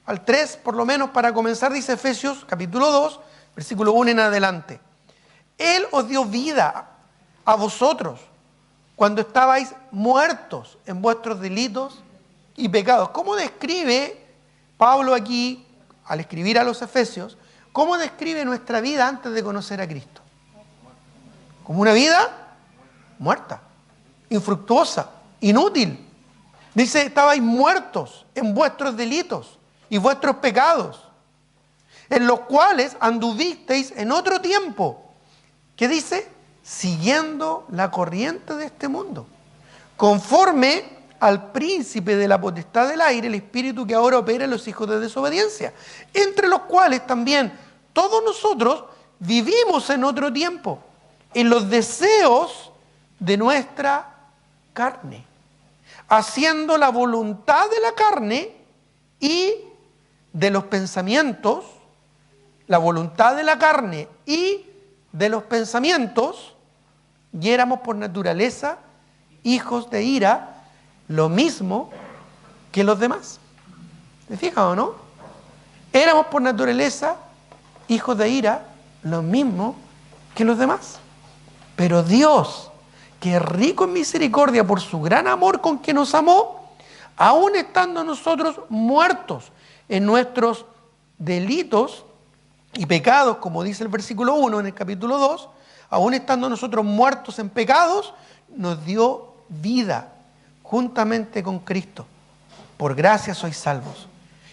Speaker 1: Al 3, por lo menos, para comenzar, dice Efesios capítulo 2, versículo 1 en adelante. Él os dio vida a vosotros cuando estabais muertos en vuestros delitos y pecados. ¿Cómo describe Pablo aquí, al escribir a los Efesios, cómo describe nuestra vida antes de conocer a Cristo? Como una vida muerta, infructuosa, inútil. Dice, estabais muertos en vuestros delitos y vuestros pecados, en los cuales anduvisteis en otro tiempo. ¿Qué dice? Siguiendo la corriente de este mundo, conforme al príncipe de la potestad del aire, el espíritu que ahora opera en los hijos de desobediencia, entre los cuales también todos nosotros vivimos en otro tiempo, en los deseos de nuestra carne, haciendo la voluntad de la carne y de los pensamientos, la voluntad de la carne y de los pensamientos, y éramos por naturaleza hijos de ira, lo mismo que los demás. ¿Me fijas o no? Éramos por naturaleza hijos de ira, lo mismo que los demás. Pero Dios, que es rico en misericordia por su gran amor con que nos amó, aun estando nosotros muertos en nuestros delitos y pecados, como dice el versículo 1 en el capítulo 2, aun estando nosotros muertos en pecados, nos dio vida juntamente con Cristo. Por gracia sois salvos.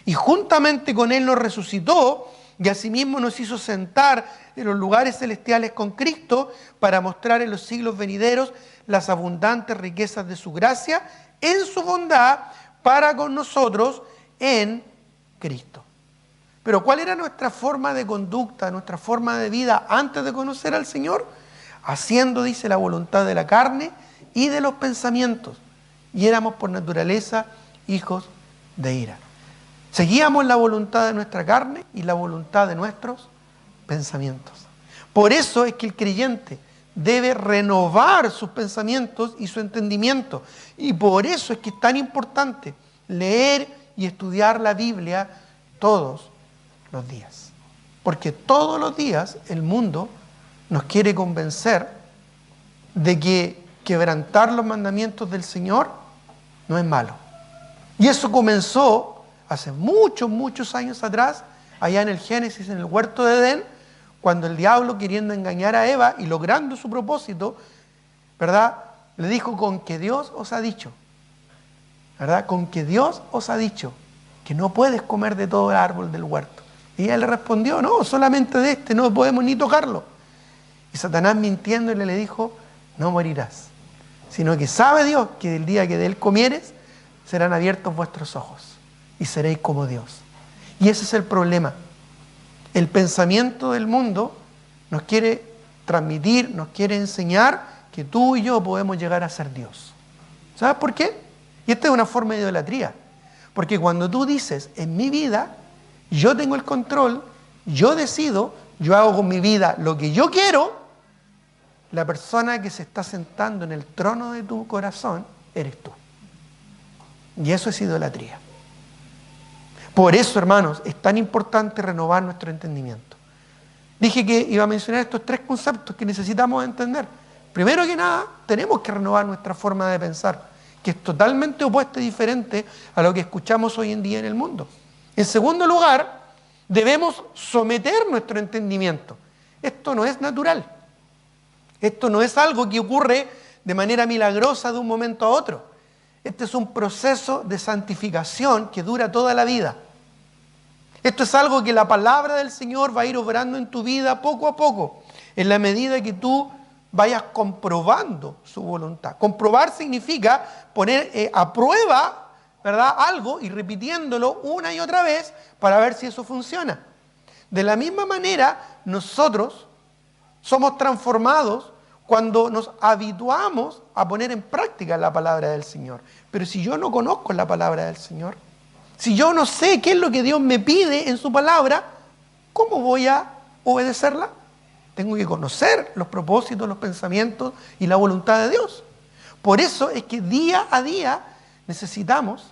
Speaker 1: Y juntamente con Él nos resucitó y asimismo nos hizo sentar en los lugares celestiales con Cristo para mostrar en los siglos venideros las abundantes riquezas de su gracia en su bondad para con nosotros en Cristo. Pero ¿cuál era nuestra forma de conducta, nuestra forma de vida antes de conocer al Señor? Haciendo, dice, la voluntad de la carne y de los pensamientos. Y éramos por naturaleza hijos de ira. Seguíamos la voluntad de nuestra carne y la voluntad de nuestros pensamientos. Por eso es que el creyente debe renovar sus pensamientos y su entendimiento. Y por eso es que es tan importante leer y estudiar la Biblia todos los días. Porque todos los días el mundo nos quiere convencer de que quebrantar los mandamientos del Señor no es malo. Y eso comenzó hace muchos años atrás, allá en el Génesis, en el huerto de Edén, cuando el diablo, queriendo engañar a Eva y logrando su propósito, ¿verdad?, le dijo: con que Dios os ha dicho, ¿verdad?, con que Dios os ha dicho que no puedes comer de todo el árbol del huerto. Y ella le respondió: no, solamente de este, no podemos ni tocarlo. Y Satanás, mintiéndole, le dijo: no morirás, sino que sabe Dios que el día que de él comieres, serán abiertos vuestros ojos y seréis como Dios. Y ese es el problema. El pensamiento del mundo nos quiere transmitir, nos quiere enseñar que tú y yo podemos llegar a ser Dios. ¿Sabes por qué? Y esta es una forma de idolatría. Porque cuando tú dices: en mi vida, yo tengo el control, yo decido, yo hago con mi vida lo que yo quiero, la persona que se está sentando en el trono de tu corazón eres tú. Y eso es idolatría. Por eso, hermanos, es tan importante renovar nuestro entendimiento. Dije que iba a mencionar estos 3 conceptos que necesitamos entender. Primero que nada, tenemos que renovar nuestra forma de pensar, que es totalmente opuesta y diferente a lo que escuchamos hoy en día en el mundo. En segundo lugar, debemos someter nuestro entendimiento. Esto no es natural. Esto no es algo que ocurre de manera milagrosa de un momento a otro. Este es un proceso de santificación que dura toda la vida. Esto es algo que la palabra del Señor va a ir obrando en tu vida poco a poco, en la medida que tú vayas comprobando su voluntad. Comprobar significa poner a prueba, ¿verdad?, algo y repitiéndolo una y otra vez para ver si eso funciona. De la misma manera, nosotros somos transformados cuando nos habituamos a poner en práctica la palabra del Señor. Pero si yo no conozco la palabra del Señor, si yo no sé qué es lo que Dios me pide en su palabra, ¿cómo voy a obedecerla? Tengo que conocer los propósitos, los pensamientos y la voluntad de Dios. Por eso es que día a día necesitamos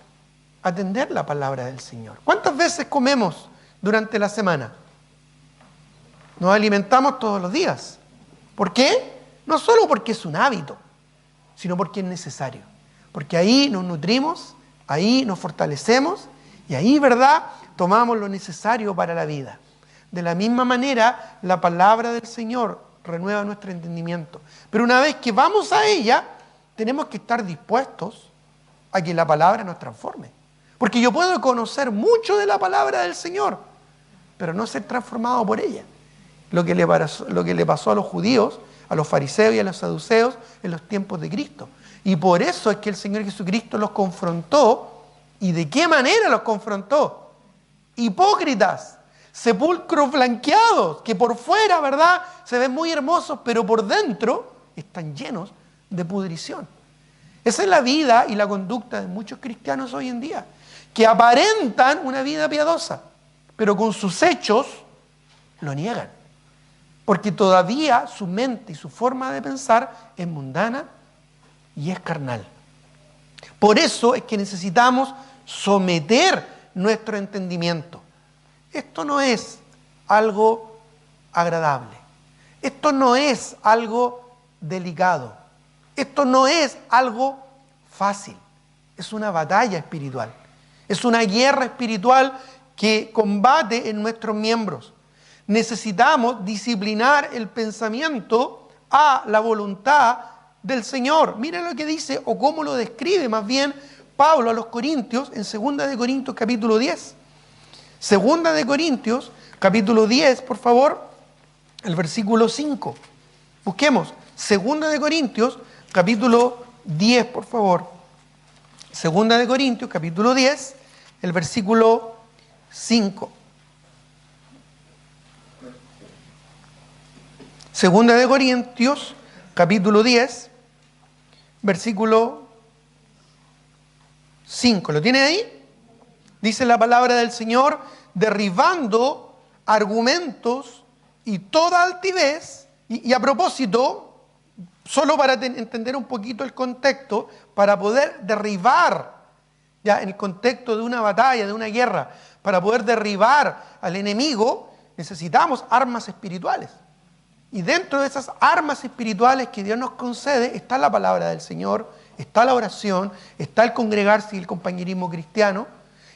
Speaker 1: atender la palabra del Señor. ¿Cuántas veces comemos durante la semana? Nos alimentamos todos los días. ¿Por qué? No solo porque es un hábito, sino porque es necesario. Porque ahí nos nutrimos, ahí nos fortalecemos y ahí, ¿verdad?, tomamos lo necesario para la vida. De la misma manera, la palabra del Señor renueva nuestro entendimiento. Pero una vez que vamos a ella, tenemos que estar dispuestos a que la palabra nos transforme. Porque yo puedo conocer mucho de la palabra del Señor, pero no ser transformado por ella. Lo que le pasó a los judíos, a los fariseos y a los saduceos en los tiempos de Cristo. Y por eso es que el Señor Jesucristo los confrontó. ¿Y de qué manera los confrontó? Hipócritas, sepulcros blanqueados, que por fuera, ¿verdad?, se ven muy hermosos, pero por dentro están llenos de pudrición. Esa es la vida y la conducta de muchos cristianos hoy en día, que aparentan una vida piadosa, pero con sus hechos lo niegan. Porque todavía su mente y su forma de pensar es mundana y es carnal. Por eso es que necesitamos someter nuestro entendimiento. Esto no es algo agradable. Esto no es algo delicado. Esto no es algo fácil. Es una batalla espiritual. Es una guerra espiritual que combate en nuestros miembros. Necesitamos disciplinar el pensamiento a la voluntad del Señor. Mira lo que dice, o cómo lo describe más bien Pablo a los Corintios en 2 de Corintios capítulo 10. 2 de Corintios capítulo 10, por favor, el versículo 5. Busquemos 2 de Corintios capítulo 10, por favor. 2 de Corintios capítulo 10, el versículo 5. 2 de Corintios capítulo 10, versículo 5. ¿Lo tiene ahí? Dice la palabra del Señor: derribando argumentos y toda altivez. Y a propósito, solo para entender un poquito el contexto, para poder derribar, ya en el contexto de una batalla, de una guerra, para poder derribar al enemigo, necesitamos armas espirituales. Y dentro de esas armas espirituales que Dios nos concede está la palabra del Señor, está la oración, está el congregarse y el compañerismo cristiano.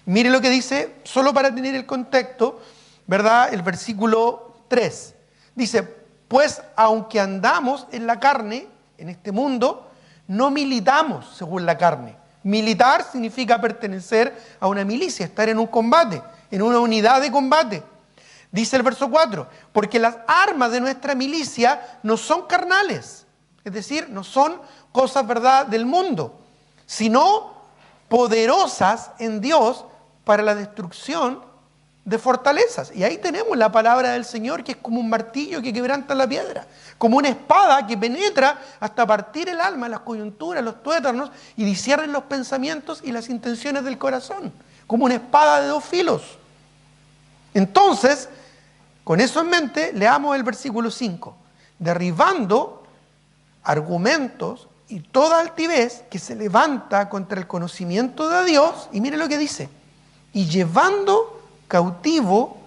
Speaker 1: Y mire lo que dice, solo para tener el contexto, ¿verdad? El versículo 3. Dice: pues aunque andamos en la carne, en este mundo, no militamos según la carne. Militar significa pertenecer a una milicia, estar en un combate, en una unidad de combate. Dice el verso 4, porque las armas de nuestra milicia no son carnales, es decir, no son cosas, ¿verdad?, del mundo, sino poderosas en Dios para la destrucción de fortalezas. Y ahí tenemos la palabra del Señor, que es como un martillo que quebranta la piedra, como una espada que penetra hasta partir el alma, las coyunturas, los tuétanos, y discierne los pensamientos y las intenciones del corazón, como una espada de 2 filos. Entonces, Con eso en mente, leamos el versículo 5. Derribando argumentos y toda altivez que se levanta contra el conocimiento de Dios. Y mire lo que dice. Y llevando cautivo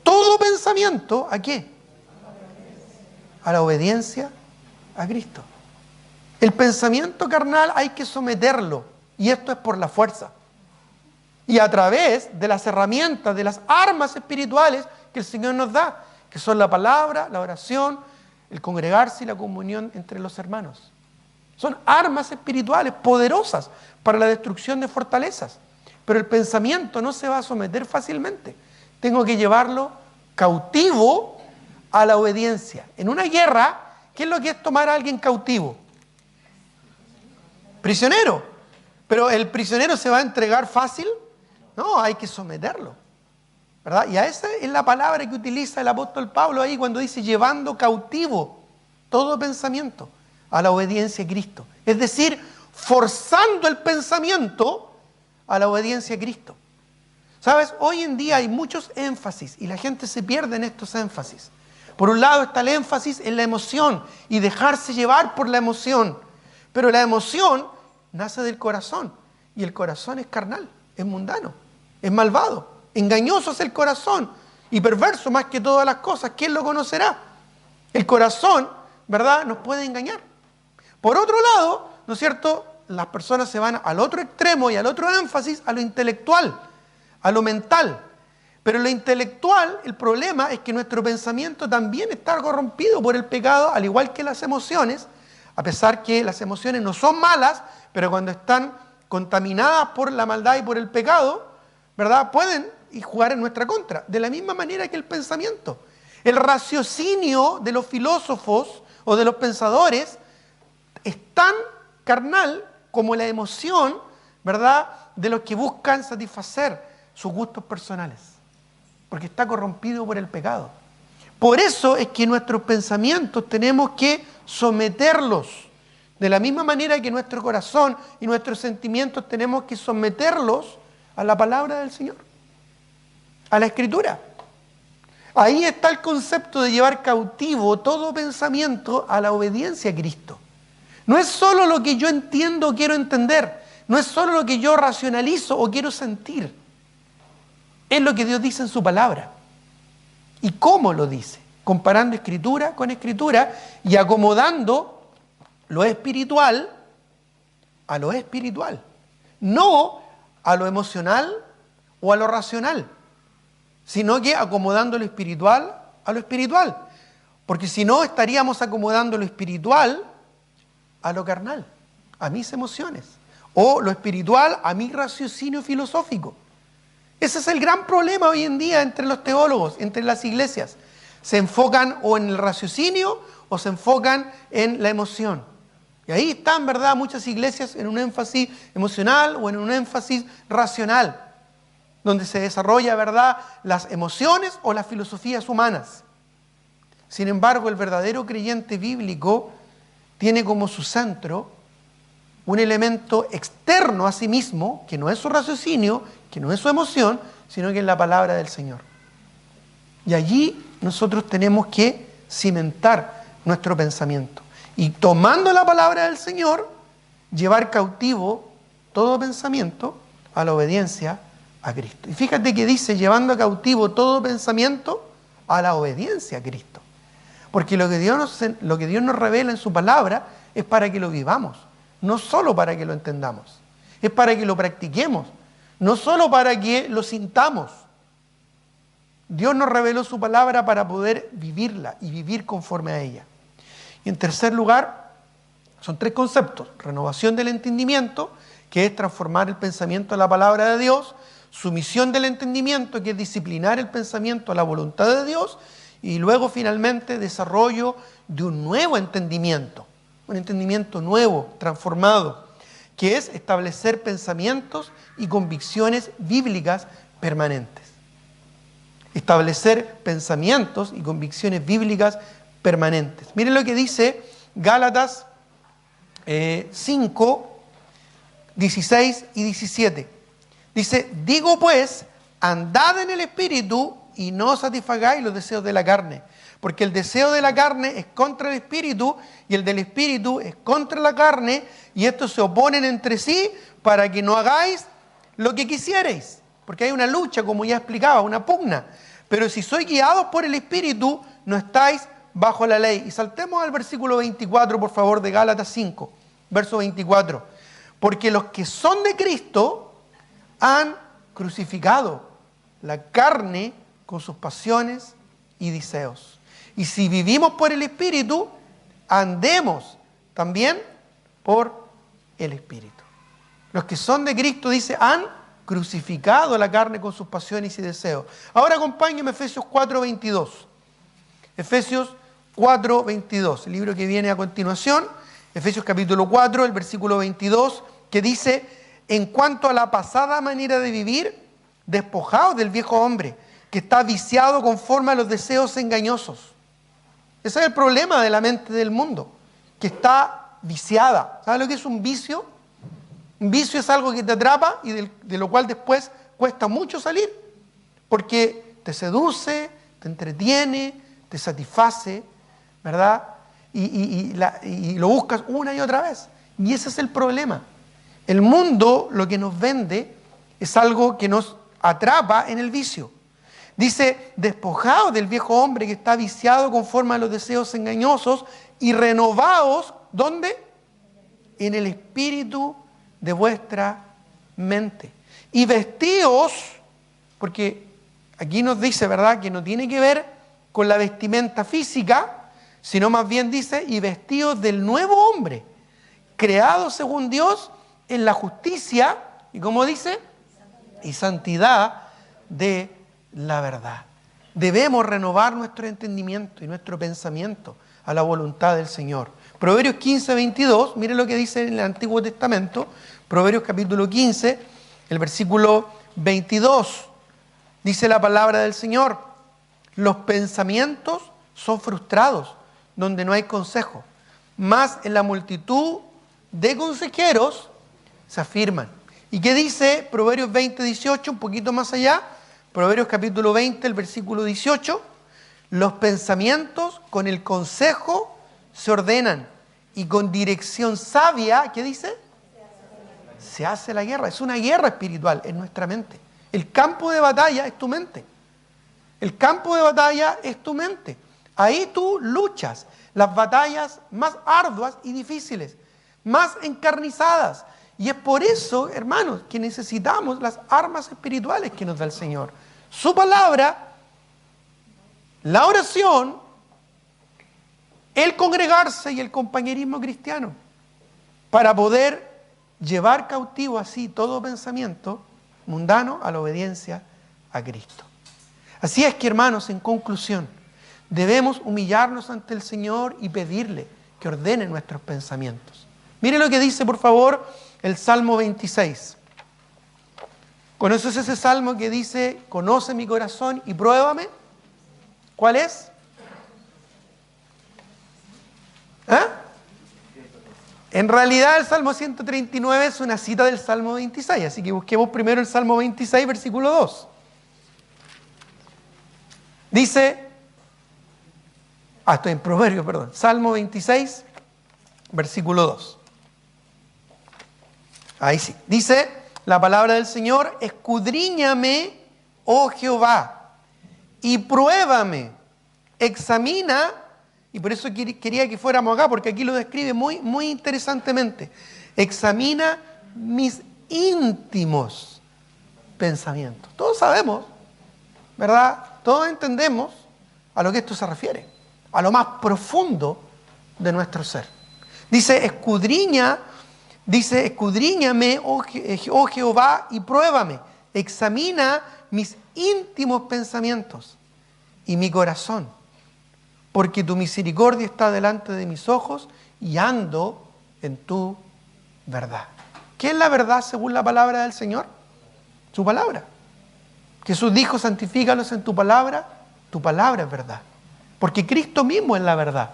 Speaker 1: todo pensamiento, ¿a qué? A la obediencia a Cristo. El pensamiento carnal hay que someterlo. Y esto es por la fuerza. Y a través de las herramientas, de las armas espirituales que el Señor nos da, que son la palabra, la oración, el congregarse y la comunión entre los hermanos. Son armas espirituales poderosas para la destrucción de fortalezas. Pero el pensamiento no se va a someter fácilmente. Tengo que llevarlo cautivo a la obediencia. En una guerra, ¿qué es lo que es tomar a alguien cautivo? Prisionero. Pero ¿el prisionero se va a entregar fácil? No, hay que someterlo, ¿verdad? Y a esa es la palabra que utiliza el apóstol Pablo ahí cuando dice llevando cautivo todo pensamiento a la obediencia a Cristo. Es decir, forzando el pensamiento a la obediencia a Cristo. ¿Sabes? Hoy en día hay muchos énfasis y la gente se pierde en estos énfasis. Por un lado está el énfasis en la emoción y dejarse llevar por la emoción. Pero la emoción nace del corazón y el corazón es carnal, es mundano, es malvado, engañoso es el corazón y perverso más que todas las cosas. ¿Quién lo conocerá? El corazón, ¿verdad?, nos puede engañar. Por otro lado, ¿no es cierto?, las personas se van al otro extremo y al otro énfasis, a lo intelectual, a lo mental. Pero lo intelectual, el problema es que nuestro pensamiento también está corrompido por el pecado, al igual que las emociones, a pesar que las emociones no son malas, pero cuando están contaminadas por la maldad y por el pecado, ¿verdad?, pueden jugar en nuestra contra, de la misma manera que el pensamiento. El raciocinio de los filósofos o de los pensadores es tan carnal como la emoción, ¿verdad?, de los que buscan satisfacer sus gustos personales, porque está corrompido por el pecado. Por eso es que nuestros pensamientos tenemos que someterlos, de la misma manera que nuestro corazón y nuestros sentimientos tenemos que someterlos a la palabra del Señor, a la Escritura. Ahí está el concepto de llevar cautivo todo pensamiento a la obediencia a Cristo. No es solo lo que yo entiendo o quiero entender, no es solo lo que yo racionalizo o quiero sentir, es lo que Dios dice en su palabra. ¿Y cómo lo dice? Comparando Escritura con Escritura y acomodando lo espiritual a lo espiritual, no a lo emocional o a lo racional, sino que acomodando lo espiritual a lo espiritual, porque si no estaríamos acomodando lo espiritual a lo carnal, a mis emociones, o lo espiritual a mi raciocinio filosófico. Ese es el gran problema hoy en día entre los teólogos, entre las iglesias. Se enfocan o en el raciocinio o se enfocan en la emoción. Y ahí están, ¿verdad?, muchas iglesias en un énfasis emocional o en un énfasis racional, donde se desarrolla, ¿verdad?, las emociones o las filosofías humanas. Sin embargo, el verdadero creyente bíblico tiene como su centro un elemento externo a sí mismo, que no es su raciocinio, que no es su emoción, sino que es la palabra del Señor. Y allí nosotros tenemos que cimentar nuestro pensamiento. Y tomando la palabra del Señor, llevar cautivo todo pensamiento a la obediencia a Cristo. Y fíjate que dice, llevando cautivo todo pensamiento a la obediencia a Cristo. Porque lo que Dios nos revela en su palabra es para que lo vivamos, no solo para que lo entendamos, es para que lo practiquemos, no solo para que lo sintamos. Dios nos reveló su palabra para poder vivirla y vivir conforme a ella. Y en tercer lugar, son tres conceptos: renovación del entendimiento, que es transformar el pensamiento a la palabra de Dios; sumisión del entendimiento, que es disciplinar el pensamiento a la voluntad de Dios; y luego finalmente desarrollo de un nuevo entendimiento, un entendimiento nuevo, transformado, que es establecer pensamientos y convicciones bíblicas permanentes. Establecer pensamientos y convicciones bíblicas permanentes. Miren lo que dice Gálatas 5, 16 y 17. Dice, digo pues, andad en el Espíritu y no satisfagáis los deseos de la carne. Porque el deseo de la carne es contra el espíritu y el del espíritu es contra la carne, y estos se oponen entre sí para que no hagáis lo que quisierais. Porque hay una lucha, como ya explicaba, una pugna. Pero si sois guiados por el espíritu, no estáis bajo la ley. Y saltemos al versículo 24, por favor, de Gálatas 5, verso 24. Porque los que son de Cristo han crucificado la carne con sus pasiones y deseos. Y si vivimos por el Espíritu, andemos también por el Espíritu. Los que son de Cristo, dice, han crucificado la carne con sus pasiones y deseos. Ahora acompáñenme a Efesios 4:22. Efesios 4:22, el libro que viene a continuación. Efesios capítulo 4, el versículo 22, que dice: en cuanto a la pasada manera de vivir, despojaos del viejo hombre, que está viciado conforme a los deseos engañosos. Ese es el problema de la mente del mundo, que está viciada. ¿Sabes lo que es un vicio? Un vicio es algo que te atrapa y de lo cual después cuesta mucho salir, porque te seduce, te entretiene, te satisface, ¿verdad? Y lo buscas una y otra vez. Y ese es el problema. El mundo lo que nos vende es algo que nos atrapa en el vicio. Dice: despojaos del viejo hombre que está viciado conforme a los deseos engañosos y renovaos, ¿dónde? En el espíritu de vuestra mente. Y vestíos, porque aquí nos dice, ¿verdad?, que no tiene que ver con la vestimenta física, sino más bien dice: y vestíos del nuevo hombre, creado según Dios en la justicia, y como dice, y santidad de la verdad. Debemos renovar nuestro entendimiento y nuestro pensamiento a la voluntad del Señor. Proverbios 15:22, mire lo que dice en el Antiguo Testamento, Proverbios capítulo 15, el versículo 22, dice la palabra del Señor: los pensamientos son frustrados donde no hay consejo, mas en la multitud de consejeros se afirman. ¿Y qué dice Proverbios 20:18, un poquito más allá? Proverbios capítulo 20, el versículo 18, los pensamientos con el consejo se ordenan, y con dirección sabia, ¿qué dice? Se hace la guerra. Es una guerra espiritual en nuestra mente. El campo de batalla es tu mente. El campo de batalla es tu mente. Ahí tú luchas las batallas más arduas y difíciles, más encarnizadas. Y es por eso, hermanos, que necesitamos las armas espirituales que nos da el Señor. Su palabra, la oración, el congregarse y el compañerismo cristiano, para poder llevar cautivo así todo pensamiento mundano a la obediencia a Cristo. Así es que, hermanos, en conclusión, debemos humillarnos ante el Señor y pedirle que ordene nuestros pensamientos. Mire lo que dice, por favor, el Salmo 26. ¿Conoces ese salmo que dice: conoce mi corazón y pruébame? ¿Cuál es? En realidad el Salmo 139 es una cita del Salmo 26, así que busquemos primero el Salmo 26, versículo 2. Dice, estoy en Proverbios, perdón, Salmo 26, versículo 2. Ahí sí, dice la palabra del Señor: escudriñame, oh Jehová, y pruébame, examina. Y por eso quería que fuéramos acá, porque aquí lo describe muy, muy interesantemente. Examina mis íntimos pensamientos. Todos sabemos, ¿verdad? Todos entendemos a lo que esto se refiere, a lo más profundo de nuestro ser. Dice, escudriñame, oh Jehová, y pruébame. Examina mis íntimos pensamientos y mi corazón, porque tu misericordia está delante de mis ojos y ando en tu verdad. ¿Qué es la verdad según la palabra del Señor? Su palabra. Jesús dijo: santifícalos en tu palabra es verdad. Porque Cristo mismo es la verdad.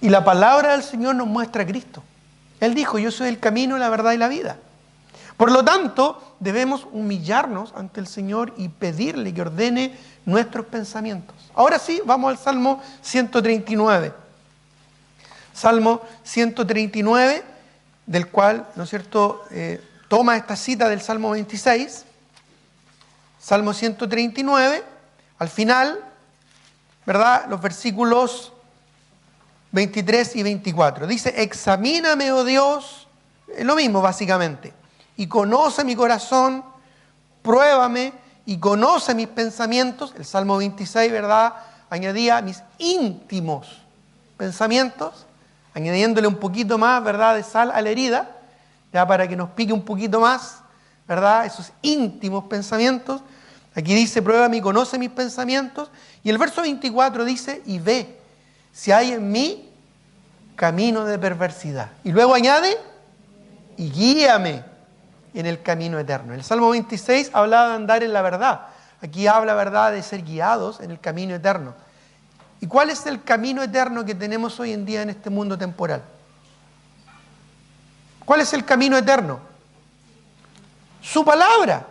Speaker 1: Y la palabra del Señor nos muestra a Cristo. Él dijo: yo soy el camino, la verdad y la vida. Por lo tanto, debemos humillarnos ante el Señor y pedirle que ordene nuestros pensamientos. Ahora sí, vamos al Salmo 139. Salmo 139, del cual, ¿no es cierto?, toma esta cita del Salmo 26. Salmo 139, al final, ¿verdad?, los versículos 23 y 24. Dice: examíname, oh Dios, es lo mismo básicamente, y conoce mi corazón, pruébame y conoce mis pensamientos. El Salmo 26, ¿verdad?, añadía mis íntimos pensamientos, añadiéndole un poquito más, ¿verdad?, de sal a la herida, ya para que nos pique un poquito más, ¿verdad?, esos íntimos pensamientos. Aquí dice: pruébame y conoce mis pensamientos. Y el verso 24 dice: y ve si hay en mí camino de perversidad. Y luego añade: y guíame en el camino eterno. El Salmo 26 hablaba de andar en la verdad. Aquí habla, ¿verdad?, de ser guiados en el camino eterno. ¿Y cuál es el camino eterno que tenemos hoy en día en este mundo temporal? ¿Cuál es el camino eterno? Su palabra.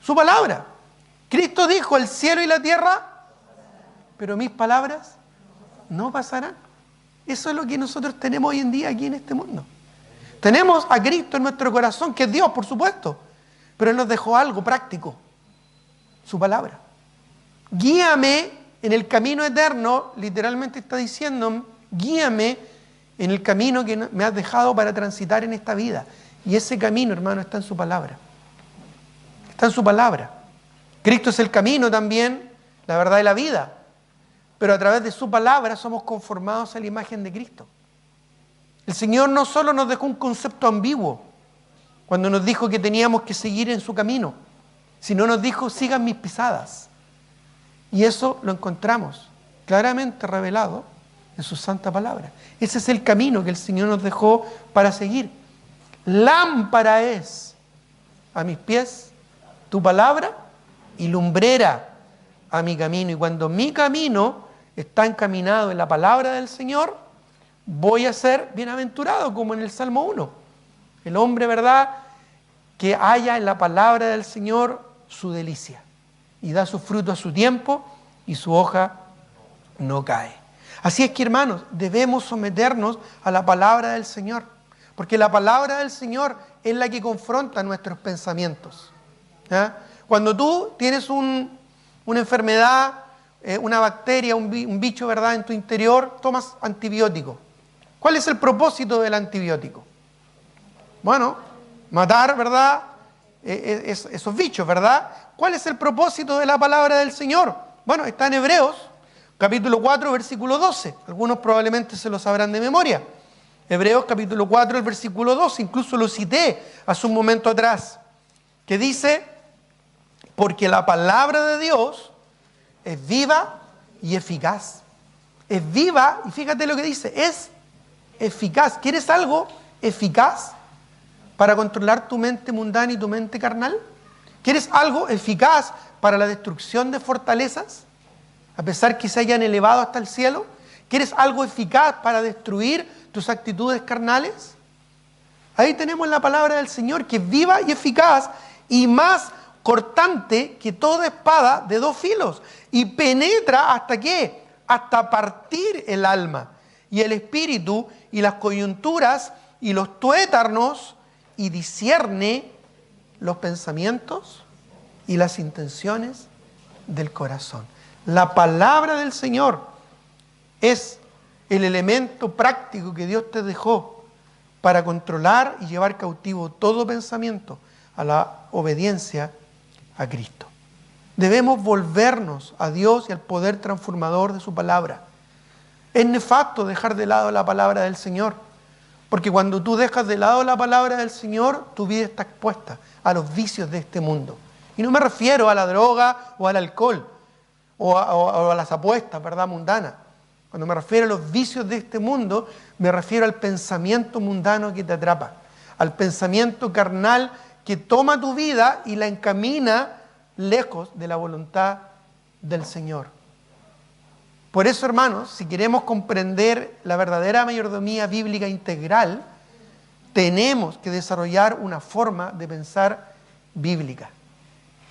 Speaker 1: Su palabra. Cristo dijo: el cielo y la tierra, pero mis palabras no pasarán. Eso es lo que nosotros tenemos hoy en día aquí en este mundo. Tenemos a Cristo en nuestro corazón, que es Dios, por supuesto, pero Él nos dejó algo práctico: su palabra. Guíame en el camino eterno, literalmente está diciendo: guíame en el camino que me has dejado para transitar en esta vida. Y ese camino, hermano, está en su palabra. Está en su palabra. Cristo es el camino también, la verdad y la vida. Pero a través de su palabra somos conformados a la imagen de Cristo. El Señor no solo nos dejó un concepto ambiguo cuando nos dijo que teníamos que seguir en su camino, sino nos dijo: sigan mis pisadas. Y eso lo encontramos claramente revelado en su santa palabra. Ese es el camino que el Señor nos dejó para seguir. Lámpara es a mis pies tu palabra y lumbrera a mi camino. Y cuando mi camino está encaminado en la palabra del Señor, voy a ser bienaventurado, como en el Salmo 1. El hombre, ¿verdad?, que halla en la palabra del Señor su delicia y da su fruto a su tiempo y su hoja no cae. Así es que, hermanos, debemos someternos a la palabra del Señor, porque la palabra del Señor es la que confronta nuestros pensamientos. ¿Ya? Cuando tú tienes una enfermedad, una bacteria, un bicho, ¿verdad?, en tu interior, tomas antibiótico. ¿Cuál es el propósito del antibiótico? Bueno, matar, ¿verdad?, esos bichos, ¿verdad? ¿Cuál es el propósito de la palabra del Señor? Bueno, está en Hebreos, capítulo 4, versículo 12. Algunos probablemente se lo sabrán de memoria. Hebreos, capítulo 4, el versículo 12. Incluso lo cité hace un momento atrás. Que dice: porque la palabra de Dios es viva y eficaz. Es viva, y fíjate lo que dice, es eficaz. ¿Quieres algo eficaz para controlar tu mente mundana y tu mente carnal? ¿Quieres algo eficaz para la destrucción de fortalezas, a pesar que se hayan elevado hasta el cielo? ¿Quieres algo eficaz para destruir tus actitudes carnales? Ahí tenemos la palabra del Señor, que es viva y eficaz y más cortante que toda espada de dos filos, y penetra ¿hasta qué? Hasta partir el alma y el espíritu y las coyunturas y los tuétanos, y discierne los pensamientos y las intenciones del corazón. La palabra del Señor es el elemento práctico que Dios te dejó para controlar y llevar cautivo todo pensamiento a la obediencia a Cristo. Debemos volvernos a Dios y al poder transformador de su palabra. Es nefasto dejar de lado la palabra del Señor, porque cuando tú dejas de lado la palabra del Señor, tu vida está expuesta a los vicios de este mundo. Y no me refiero a la droga o al alcohol o a las apuestas, ¿verdad?, mundanas. Cuando me refiero a los vicios de este mundo, me refiero al pensamiento mundano que te atrapa, al pensamiento carnal que toma tu vida y la encamina lejos de la voluntad del Señor. Por eso, hermanos, si queremos comprender la verdadera mayordomía bíblica integral, tenemos que desarrollar una forma de pensar bíblica.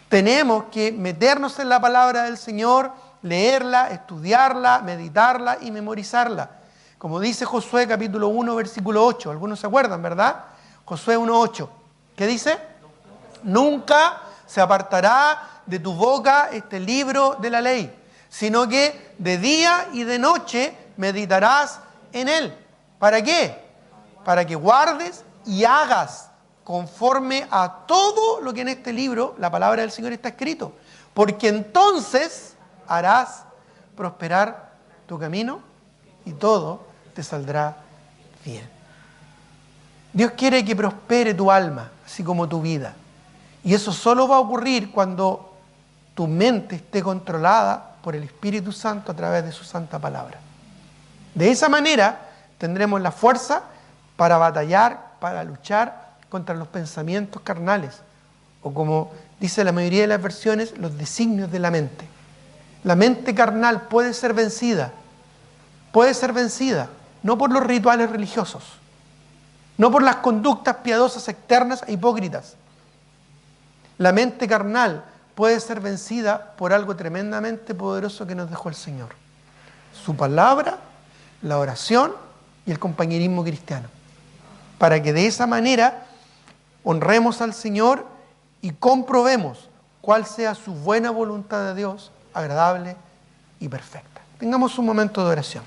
Speaker 1: Tenemos que meternos en la palabra del Señor, leerla, estudiarla, meditarla y memorizarla. Como dice Josué capítulo 1, versículo 8. Algunos se acuerdan, ¿verdad? Josué 1:8. ¿Qué dice? Nunca se apartará de tu boca este libro de la ley, sino que de día y de noche meditarás en él. ¿Para qué? Para que guardes y hagas conforme a todo lo que en este libro, la palabra del Señor, está escrito. Porque entonces harás prosperar tu camino y todo te saldrá bien. Dios quiere que prospere tu alma, así como tu vida. Y eso solo va a ocurrir cuando tu mente esté controlada por el Espíritu Santo a través de su santa palabra. De esa manera tendremos la fuerza para batallar, para luchar contra los pensamientos carnales, o como dice la mayoría de las versiones, los designios de la mente. La mente carnal puede ser vencida no por los rituales religiosos, no por las conductas piadosas externas e hipócritas. La mente carnal puede ser vencida por algo tremendamente poderoso que nos dejó el Señor: su palabra, la oración y el compañerismo cristiano, para que de esa manera honremos al Señor y comprobemos cuál sea su buena voluntad de Dios, agradable y perfecta. Tengamos un momento de oración.